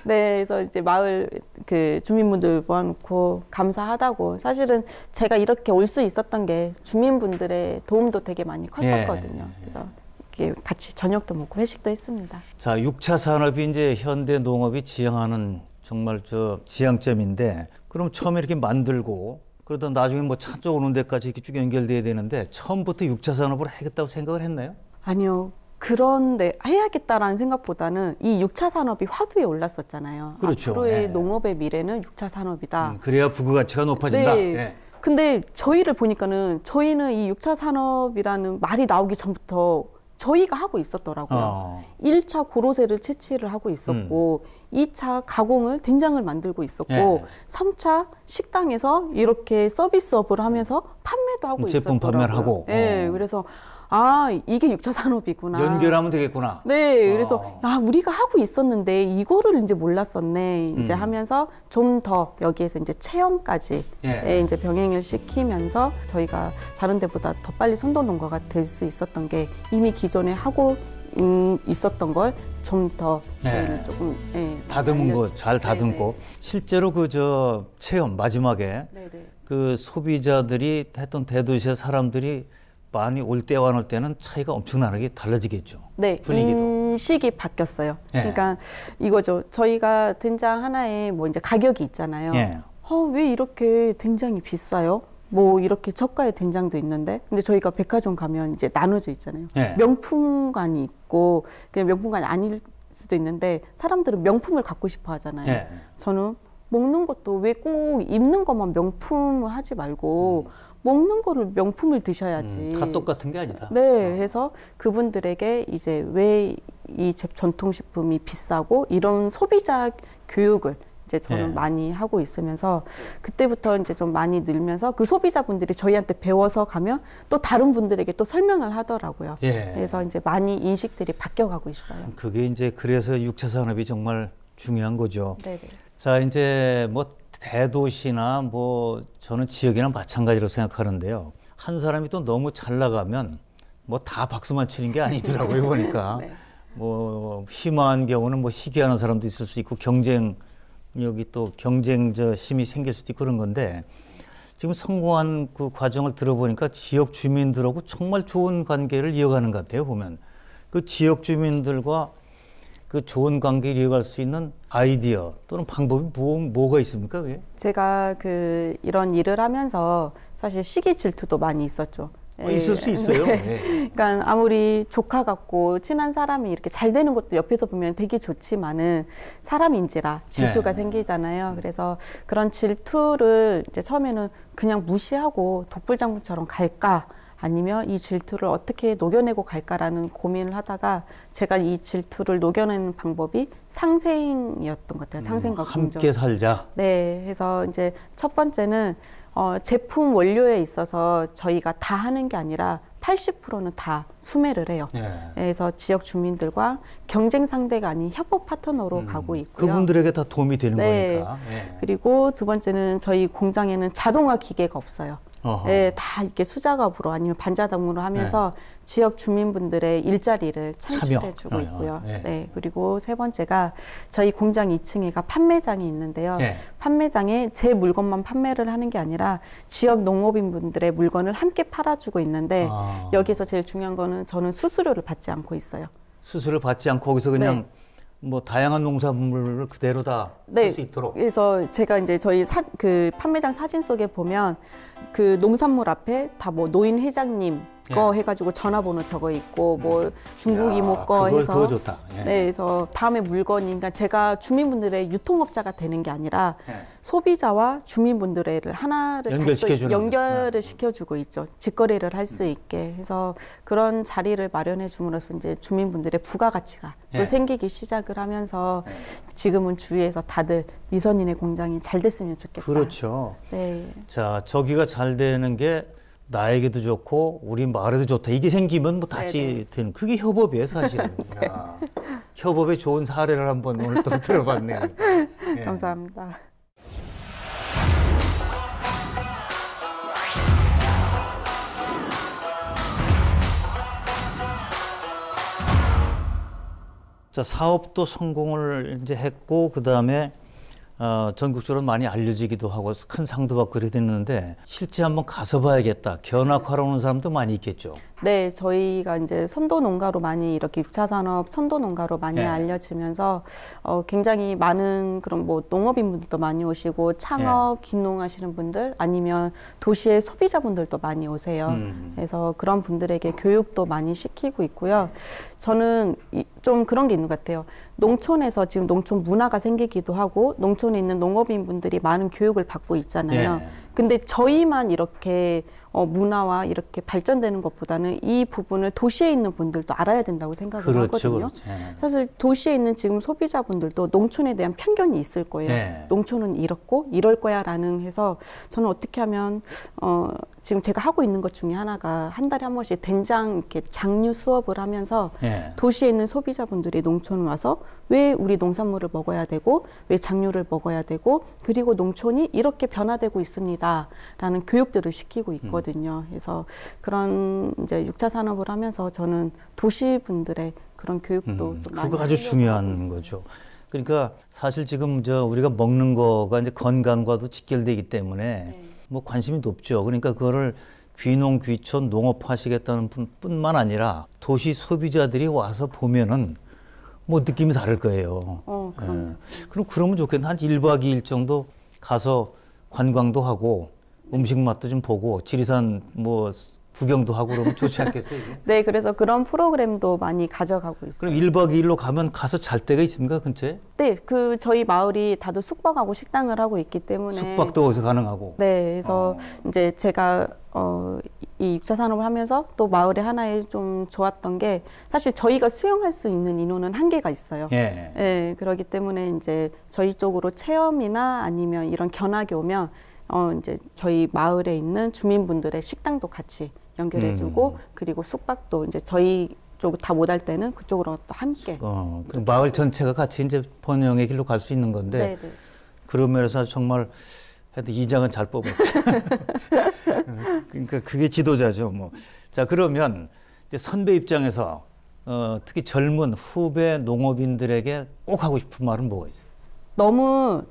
네, 그래서 이제 마을 그 주민분들 모아놓고 감사하다고 사실은 제가 이렇게 올 수 있었던 게 주민분들의 도움도 되게 많이 컸었거든요. 그래서 이렇게 같이 저녁도 먹고 회식도 했습니다. 자, 6차 산업이 이제 현대 농업이 지향하는 정말 지향점인데 그럼 처음에 이렇게 만들고 그러다 나중에 뭐 차쪽 오는 데까지 이렇게 쭉 연결돼야 되는데 처음부터 6차 산업을 하겠다고 생각을 했나요? 아니요. 그런데 해야겠다라는 생각보다는 이 6차 산업이 화두에 올랐었잖아요. 그렇죠. 앞으로의 네. 농업의 미래는 6차 산업이다. 그래야 부가가치가 높아진다. 네. 네. 근데 저희를 보니까는 저희는 이 6차 산업이라는 말이 나오기 전부터 저희가 하고 있었더라고요. 1차 고로쇠를 채취를 하고 있었고 2차 가공을 된장을 만들고 있었고 예. 3차 식당에서 이렇게 서비스업을 하면서 판매도 하고 제품 있었더라고요. 판매를 하고. 네, 그래서 아 이게 6차 산업이구나. 연결하면 되겠구나. 네, 그래서 아 우리가 하고 있었는데 이거를 이제 몰랐었네. 이제 하면서 좀 더 여기에서 이제 체험까지 이제 병행을 시키면서 저희가 다른 데보다 더 빨리 선도 농가가 될 수 있었던 게 이미 기존에 하고 있었던 걸 좀 더 저희를 조금 다듬은 거 잘 다듬고 실제로 체험 마지막에 그 소비자들이 했던 대도시의 사람들이 많이 올 때와 안 올 때는 차이가 엄청나게 달라지겠죠. 네, 분위기도. 인식이 바뀌었어요. 그러니까 이거죠. 저희가 된장 하나에 뭐 이제 가격이 있잖아요. 왜 이렇게 된장이 비싸요? 뭐 이렇게 저가의 된장도 있는데, 근데 저희가 백화점 가면 이제 나눠져 있잖아요. 명품관이 있고 그냥 명품관이 아닐 수도 있는데 사람들은 명품을 갖고 싶어 하잖아요. 저는 먹는 것도 왜 꼭 입는 것만 명품을 하지 말고 먹는 거를 명품을 드셔야지. 다 똑같은 게 아니다. 네, 그래서 그분들에게 이제 왜 이 전통식품이 비싸고 이런 소비자 교육을 이제 저는 많이 하고 있으면서 그때부터 이제 좀 많이 늘면서 그 소비자분들이 저희한테 배워서 가면 또 다른 분들에게 또 설명을 하더라고요. 그래서 이제 많이 인식들이 바뀌어가고 있어요. 그게 이제 그래서 6차 산업이 정말 중요한 거죠. 네네. 자, 이제 뭐 대도시나 뭐 저는 지역이나 마찬가지로 생각하는데요. 한 사람이 또 너무 잘 나가면 뭐 다 박수만 치는 게 아니더라고요, 보니까. 뭐 심한 경우는 뭐 시기하는 사람도 있을 수 있고 경쟁력이 또 심이 생길 수도 있고 그런 건데 지금 성공한 그 과정을 들어보니까 지역 주민들하고 정말 좋은 관계를 이어가는 것 같아요, 보면. 그 지역 주민들과 그 좋은 관계를 이어갈 수 있는 아이디어 또는 방법이 뭐가 있습니까, 그게? 제가 이런 일을 하면서 사실 시기 질투도 많이 있었죠. 있을 수 있어요. 그러니까 아무리 조카 같고 친한 사람이 이렇게 잘 되는 것도 옆에서 보면 되게 좋지만은 사람인지라 질투가 생기잖아요. 그래서 그런 질투를 이제 처음에는 그냥 무시하고 독불장군처럼 갈까? 아니면 이 질투를 어떻게 녹여내고 갈까라는 고민을 하다가 제가 이 질투를 녹여내는 방법이 상생이었던 것 같아요. 상생과 공정. 함께 살자. 네, 그래서 이제 첫 번째는 제품 원료에 있어서 저희가 다 하는 게 아니라 80%는 다 수매를 해요. 그래서 지역 주민들과 경쟁 상대가 아닌 협업 파트너로 가고 있고요. 그분들에게 다 도움이 되는 거니까. 그리고 두 번째는 저희 공장에는 자동화 기계가 없어요. 다 이렇게 수작업으로 아니면 반자동으로 하면서 지역 주민분들의 일자리를 창출해주고 있고요. 그리고 세 번째가 저희 공장 2층에가 판매장이 있는데요. 판매장에 제 물건만 판매를 하는 게 아니라 지역 농업인분들의 물건을 함께 팔아주고 있는데 여기서 제일 중요한 거는 저는 수수료를 받지 않고 있어요. 수수료 받지 않고 거기서 그냥 뭐 다양한 농산물을 그대로 다 할 수 있도록. 그래서 제가 이제 저희 그 판매장 사진 속에 보면 그 농산물 앞에 다 뭐 노인 회장님 거 해가지고 전화번호 적어 있고 뭐 중국 이모 거 해서 그거 좋다. 예. 네, 그래서 다음에 물건이 그러니까 제가 주민분들의 유통업자가 되는 게 아니라 예. 소비자와 주민분들을 하나를 연결을 시켜주고 있죠. 직거래를 할 수 있게 해서 그런 자리를 마련해 줌으로써 이제 주민분들의 부가가치가 또 생기기 시작을 하면서 지금은 주위에서 다들 미선인의 공장이 잘 됐으면 좋겠다. 그렇죠. 네. 자, 저기가 잘 되는 게 나에게도 좋고 우리 마을에도 좋다. 이게 생기면 뭐 같이 되는 그게 협업이에요, 사실은. 야, 협업의 좋은 사례를 한번 오늘 또 들어봤네요. 예. 감사합니다. 자, 사업도 성공을 이제 했고 그다음에 전국적으로 많이 알려지기도 하고 큰 상도 받고 그래 됐는데 실제 한번 가서 봐야겠다. 견학하러 오는 사람도 많이 있겠죠. 네, 저희가 이제 선도 농가로 많이 이렇게 6차 산업 선도 농가로 많이 알려지면서 굉장히 많은 그런 뭐 농업인분들도 많이 오시고 창업, 긴농하시는 분들 아니면 도시의 소비자분들도 많이 오세요. 그래서 그런 분들에게 교육도 많이 시키고 있고요. 저는 좀 그런 게 있는 것 같아요. 농촌에서 지금 농촌 문화가 생기기도 하고 농촌에 있는 농업인분들이 많은 교육을 받고 있잖아요. 근데 저희만 이렇게 문화와 이렇게 발전되는 것보다는 이 부분을 도시에 있는 분들도 알아야 된다고 생각을 하거든요. 그렇죠. 사실 도시에 있는 지금 소비자분들도 농촌에 대한 편견이 있을 거예요. 농촌은 이렇고 이럴 거야라는 해서 저는 어떻게 하면 지금 제가 하고 있는 것 중에 하나가 한 달에 한 번씩 된장 이렇게 장류 수업을 하면서 도시에 있는 소비자분들이 농촌 와서 왜 우리 농산물을 먹어야 되고 왜 장류를 먹어야 되고 그리고 농촌이 이렇게 변화되고 있습니다라는 교육들을 시키고 있거든요. 그래서 그런 이제 6차 산업을 하면서 저는 도시 분들의 그런 교육도 좀 많이 그거 아주 중요한 거죠. 그러니까 사실 지금 우리가 먹는 거가 이제 건강과도 직결되기 때문에 뭐 관심이 높죠. 그러니까 그거를 귀농 귀촌 농업하시겠다는 뿐만 아니라 도시 소비자들이 와서 보면은 뭐 느낌이 다를 거예요. 그럼 그러면 좋겠네. 한 1박 2일 정도 가서 관광도 하고 음식 맛도 좀 보고 지리산 뭐 구경도 하고 그러면 좋지 않겠어요? 이게? 네, 그래서 그런 프로그램도 많이 가져가고 있어요. 그럼 1박 2일로 가면 가서 잘 데가 있습니까, 근처에? 네, 저희 마을이 다들 숙박하고 식당을 하고 있기 때문에 숙박도 어디서 가능하고. 네, 그래서 이제 제가 이 6차 산업을 하면서 또 마을에 하나에 좀 좋았던 게 사실 저희가 수용할 수 있는 인원은 한계가 있어요. 네, 그렇기 때문에 이제 저희 쪽으로 체험이나 아니면 이런 견학이 오면 이제 저희 마을에 있는 주민분들의 식당도 같이 연결해주고 그리고 숙박도 이제 저희 쪽 다 못 할 때는 그쪽으로 또 함께. 그럼 마을 전체가 같이 이제 번영의 길로 갈 수 있는 건데 그런 면에서 정말 하여튼 이장은 잘 뽑았어요. 그러니까 그게 지도자죠. 뭐. 자, 그러면 이제 선배 입장에서 특히 젊은 후배 농업인들에게 꼭 하고 싶은 말은 뭐가 있어요? 너무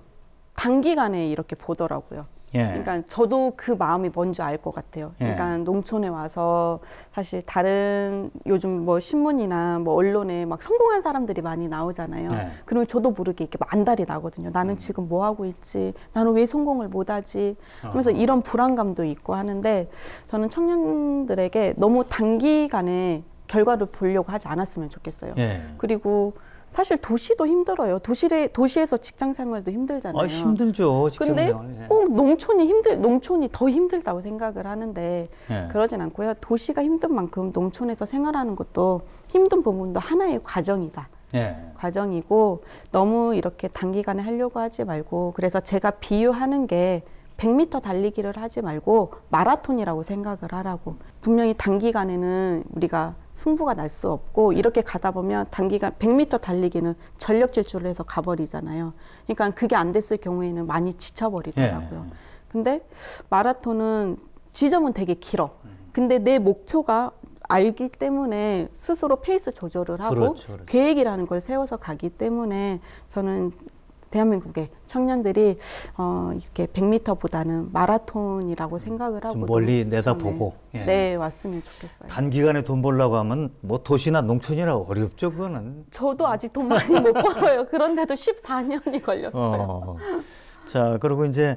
단기간에 이렇게 보더라고요. 그러니까 저도 그 마음이 뭔지 알 것 같아요. 그러니까 농촌에 와서 사실 다른 요즘 뭐 신문이나 뭐 언론에 막 성공한 사람들이 많이 나오잖아요. 그러면 저도 모르게 이렇게 안달이 나거든요. 나는 지금 뭐 하고 있지? 나는 왜 성공을 못 하지? 하면서 이런 불안감도 있고 하는데 저는 청년들에게 너무 단기간에 결과를 보려고 하지 않았으면 좋겠어요. 그리고 사실 도시도 힘들어요. 도시에서 직장 생활도 힘들잖아요. 힘들죠. 직장 근데 생활. 꼭 농촌이 더 힘들다고 생각을 하는데 그러진 않고요. 도시가 힘든 만큼 농촌에서 생활하는 것도 힘든 부분도 하나의 과정이다. 과정이고 너무 이렇게 단기간에 하려고 하지 말고 그래서 제가 비유하는 게 100m 달리기를 하지 말고 마라톤이라고 생각을 하라고. 분명히 단기간에는 우리가 승부가 날 수 없고 이렇게 가다 보면 단기간 100m 달리기는 전력 질주를 해서 가버리잖아요. 그러니까 그게 안 됐을 경우에는 많이 지쳐버리더라고요. 근데 마라톤은 지점은 되게 길어. 근데 내 목표가 알기 때문에 스스로 페이스 조절을 하고 계획이라는 걸 세워서 가기 때문에 저는 대한민국의 청년들이 이렇게 100m보다는 마라톤이라고 생각을 하고 좀 멀리 내다보고 네, 왔으면 좋겠어요. 단기간에 돈 벌려고 하면 뭐 도시나 농촌이라 어렵죠, 그거는. 저도 아직 돈 많이 못 벌어요. 그런데도 14년이 걸렸어요. 자, 그리고 이제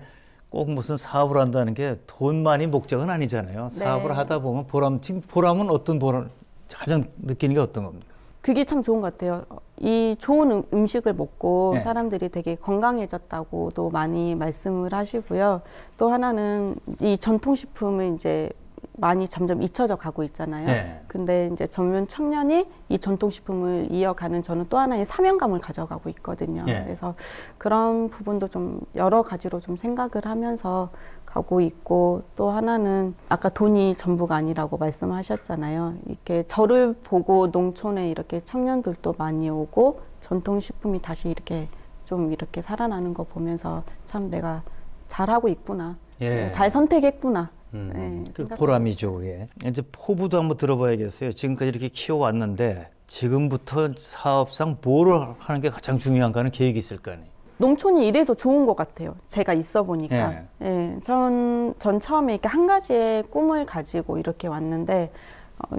꼭 무슨 사업을 한다는 게 돈만이 목적은 아니잖아요. 네. 사업을 하다 보면 보람은 어떤 보람, 가장 느끼는 게 어떤 겁니까? 그게 참 좋은 것 같아요. 이 좋은 음식을 먹고 네. 사람들이 되게 건강해졌다고도 많이 말씀을 하시고요. 또 하나는 이 전통식품을 이제 많이 점점 잊혀져 가고 있잖아요. 네. 근데 이제 젊은 청년이 이 전통식품을 이어가는 저는 또 하나의 사명감을 가져가고 있거든요. 네. 그래서 그런 부분도 좀 여러 가지로 좀 생각을 하면서 가고 있고, 또 하나는 아까 돈이 전부가 아니라고 말씀하셨잖아요. 이렇게 저를 보고 농촌에 이렇게 청년들도 많이 오고 전통식품이 다시 이렇게 좀 이렇게 살아나는 거 보면서 참 내가 잘하고 있구나. 예. 잘 선택했구나. 네, 그 보람이죠, 그게. 이제 포부도 한번 들어봐야겠어요. 지금까지 이렇게 키워왔는데 지금부터 사업상 뭘 하는 게 가장 중요한가는 계획이 있을 거 아니에요. 농촌이 이래서 좋은 것 같아요. 제가 있어 보니까. 예, 전 처음에 이렇게 한 가지의 꿈을 가지고 이렇게 왔는데,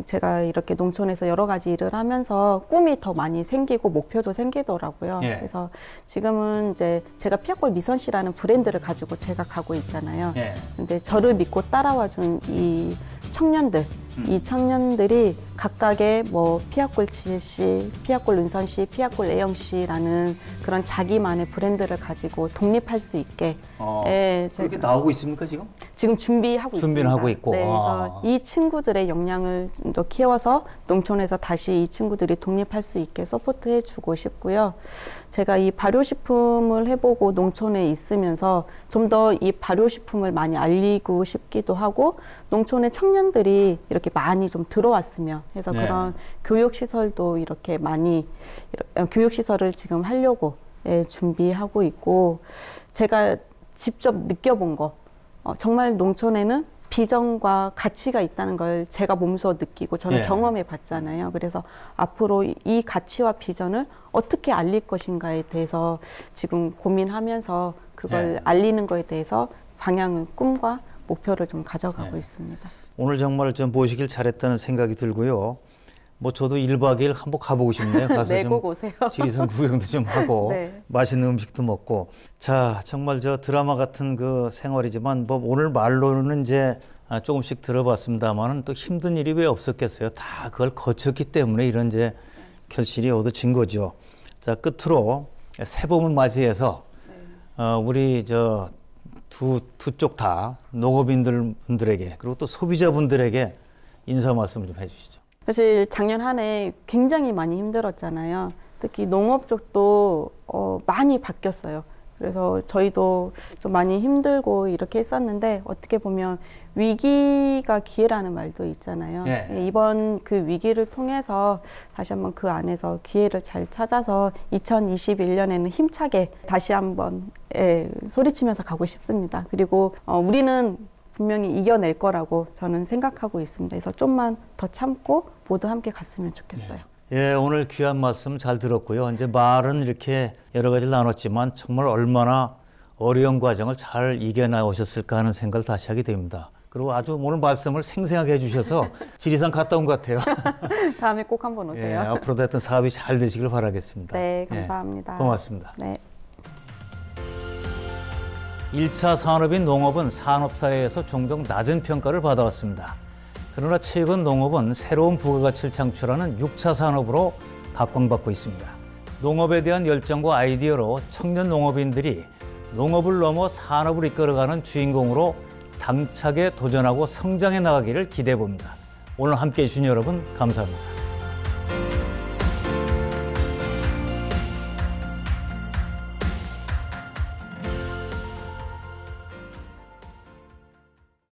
제가 이렇게 농촌에서 여러 가지 일을 하면서 꿈이 더 많이 생기고 목표도 생기더라고요. 예. 그래서 지금은 이제 제가 피아골 미선씨라는 브랜드를 가지고 제가 가고 있잖아요. 예. 근데 저를 믿고 따라와 준 이 청년들, 이 청년들이 각각의 뭐 피아골 지혜씨, 피아골 은선씨, 피아골 애영씨라는 그런 자기만의 브랜드를 가지고 독립할 수 있게. 예, 그렇게 나오고 있습니까, 지금? 지금 준비하고 준비는 있습니다. 하고 있고. 네, 그래서 이 친구들의 역량을 좀 더 키워서 농촌에서 다시 이 친구들이 독립할 수 있게 서포트해주고 싶고요. 제가 이 발효식품을 해보고 농촌에 있으면서 좀 더 이 발효식품을 많이 알리고 싶기도 하고, 농촌의 청년들이 이렇게 많이 좀 들어왔으면 해서 네. 그런 교육시설도 이렇게 많이, 교육시설을 지금 하려고 준비하고 있고, 제가 직접 느껴본 거, 정말 농촌에는 비전과 가치가 있다는 걸 제가 몸소 느끼고 저는 예. 경험해 봤잖아요. 그래서 앞으로 이 가치와 비전을 어떻게 알릴 것인가에 대해서 지금 고민하면서 그걸 예. 알리는 거에 대해서 방향을, 꿈과 목표를 좀 가져가고 예. 있습니다. 오늘 정말 좀 모시길 잘했다는 생각이 들고요. 뭐 저도 1박 2일 한번 가보고 싶네요. 가서 네, 좀 꼭 오세요. 지리산 구경도 좀 하고 네. 맛있는 음식도 먹고. 자, 정말 저 드라마 같은 그 생활이지만 뭐 오늘 말로는 이제 조금씩 들어봤습니다만은 또 힘든 일이 왜 없었겠어요. 다 그걸 거쳤기 때문에 이런 이제 결실이 얻어진 거죠. 자, 끝으로 새 봄을 맞이해서 우리 저 두 쪽 다 농업인들에게 그리고 또 소비자분들에게 인사 말씀을 좀 해주시죠. 사실 작년 한 해 굉장히 많이 힘들었잖아요. 특히 농업 쪽도 많이 바뀌었어요. 그래서 저희도 좀 많이 힘들고 이렇게 했었는데, 어떻게 보면 위기가 기회라는 말도 있잖아요. 예. 이번 그 위기를 통해서 다시 한번 그 안에서 기회를 잘 찾아서 2021년에는 힘차게 다시 한번 소리치면서 가고 싶습니다. 그리고 우리는 분명히 이겨낼 거라고 저는 생각하고 있습니다. 그래서 좀만 더 참고 모두 함께 갔으면 좋겠어요. 예, 오늘 귀한 말씀 잘 들었고요. 이제 말은 이렇게 여러 가지를 나눴지만 정말 얼마나 어려운 과정을 잘 이겨나오셨을까 하는 생각을 다시 하게 됩니다. 그리고 아주 오늘 말씀을 생생하게 해주셔서 지리산 갔다 온 것 같아요. 다음에 꼭 한번 예, 오세요. 앞으로도 하여튼 사업이 잘 되시길 바라겠습니다. 네, 감사합니다. 예, 고맙습니다. 네. 1차 산업인 농업은 산업사회에서 종종 낮은 평가를 받아왔습니다. 그러나 최근 농업은 새로운 부가가치를 창출하는 6차 산업으로 각광받고 있습니다. 농업에 대한 열정과 아이디어로 청년 농업인들이 농업을 넘어 산업을 이끌어가는 주인공으로 당차게 도전하고 성장해 나가기를 기대해 봅니다. 오늘 함께해 주신 여러분 감사합니다.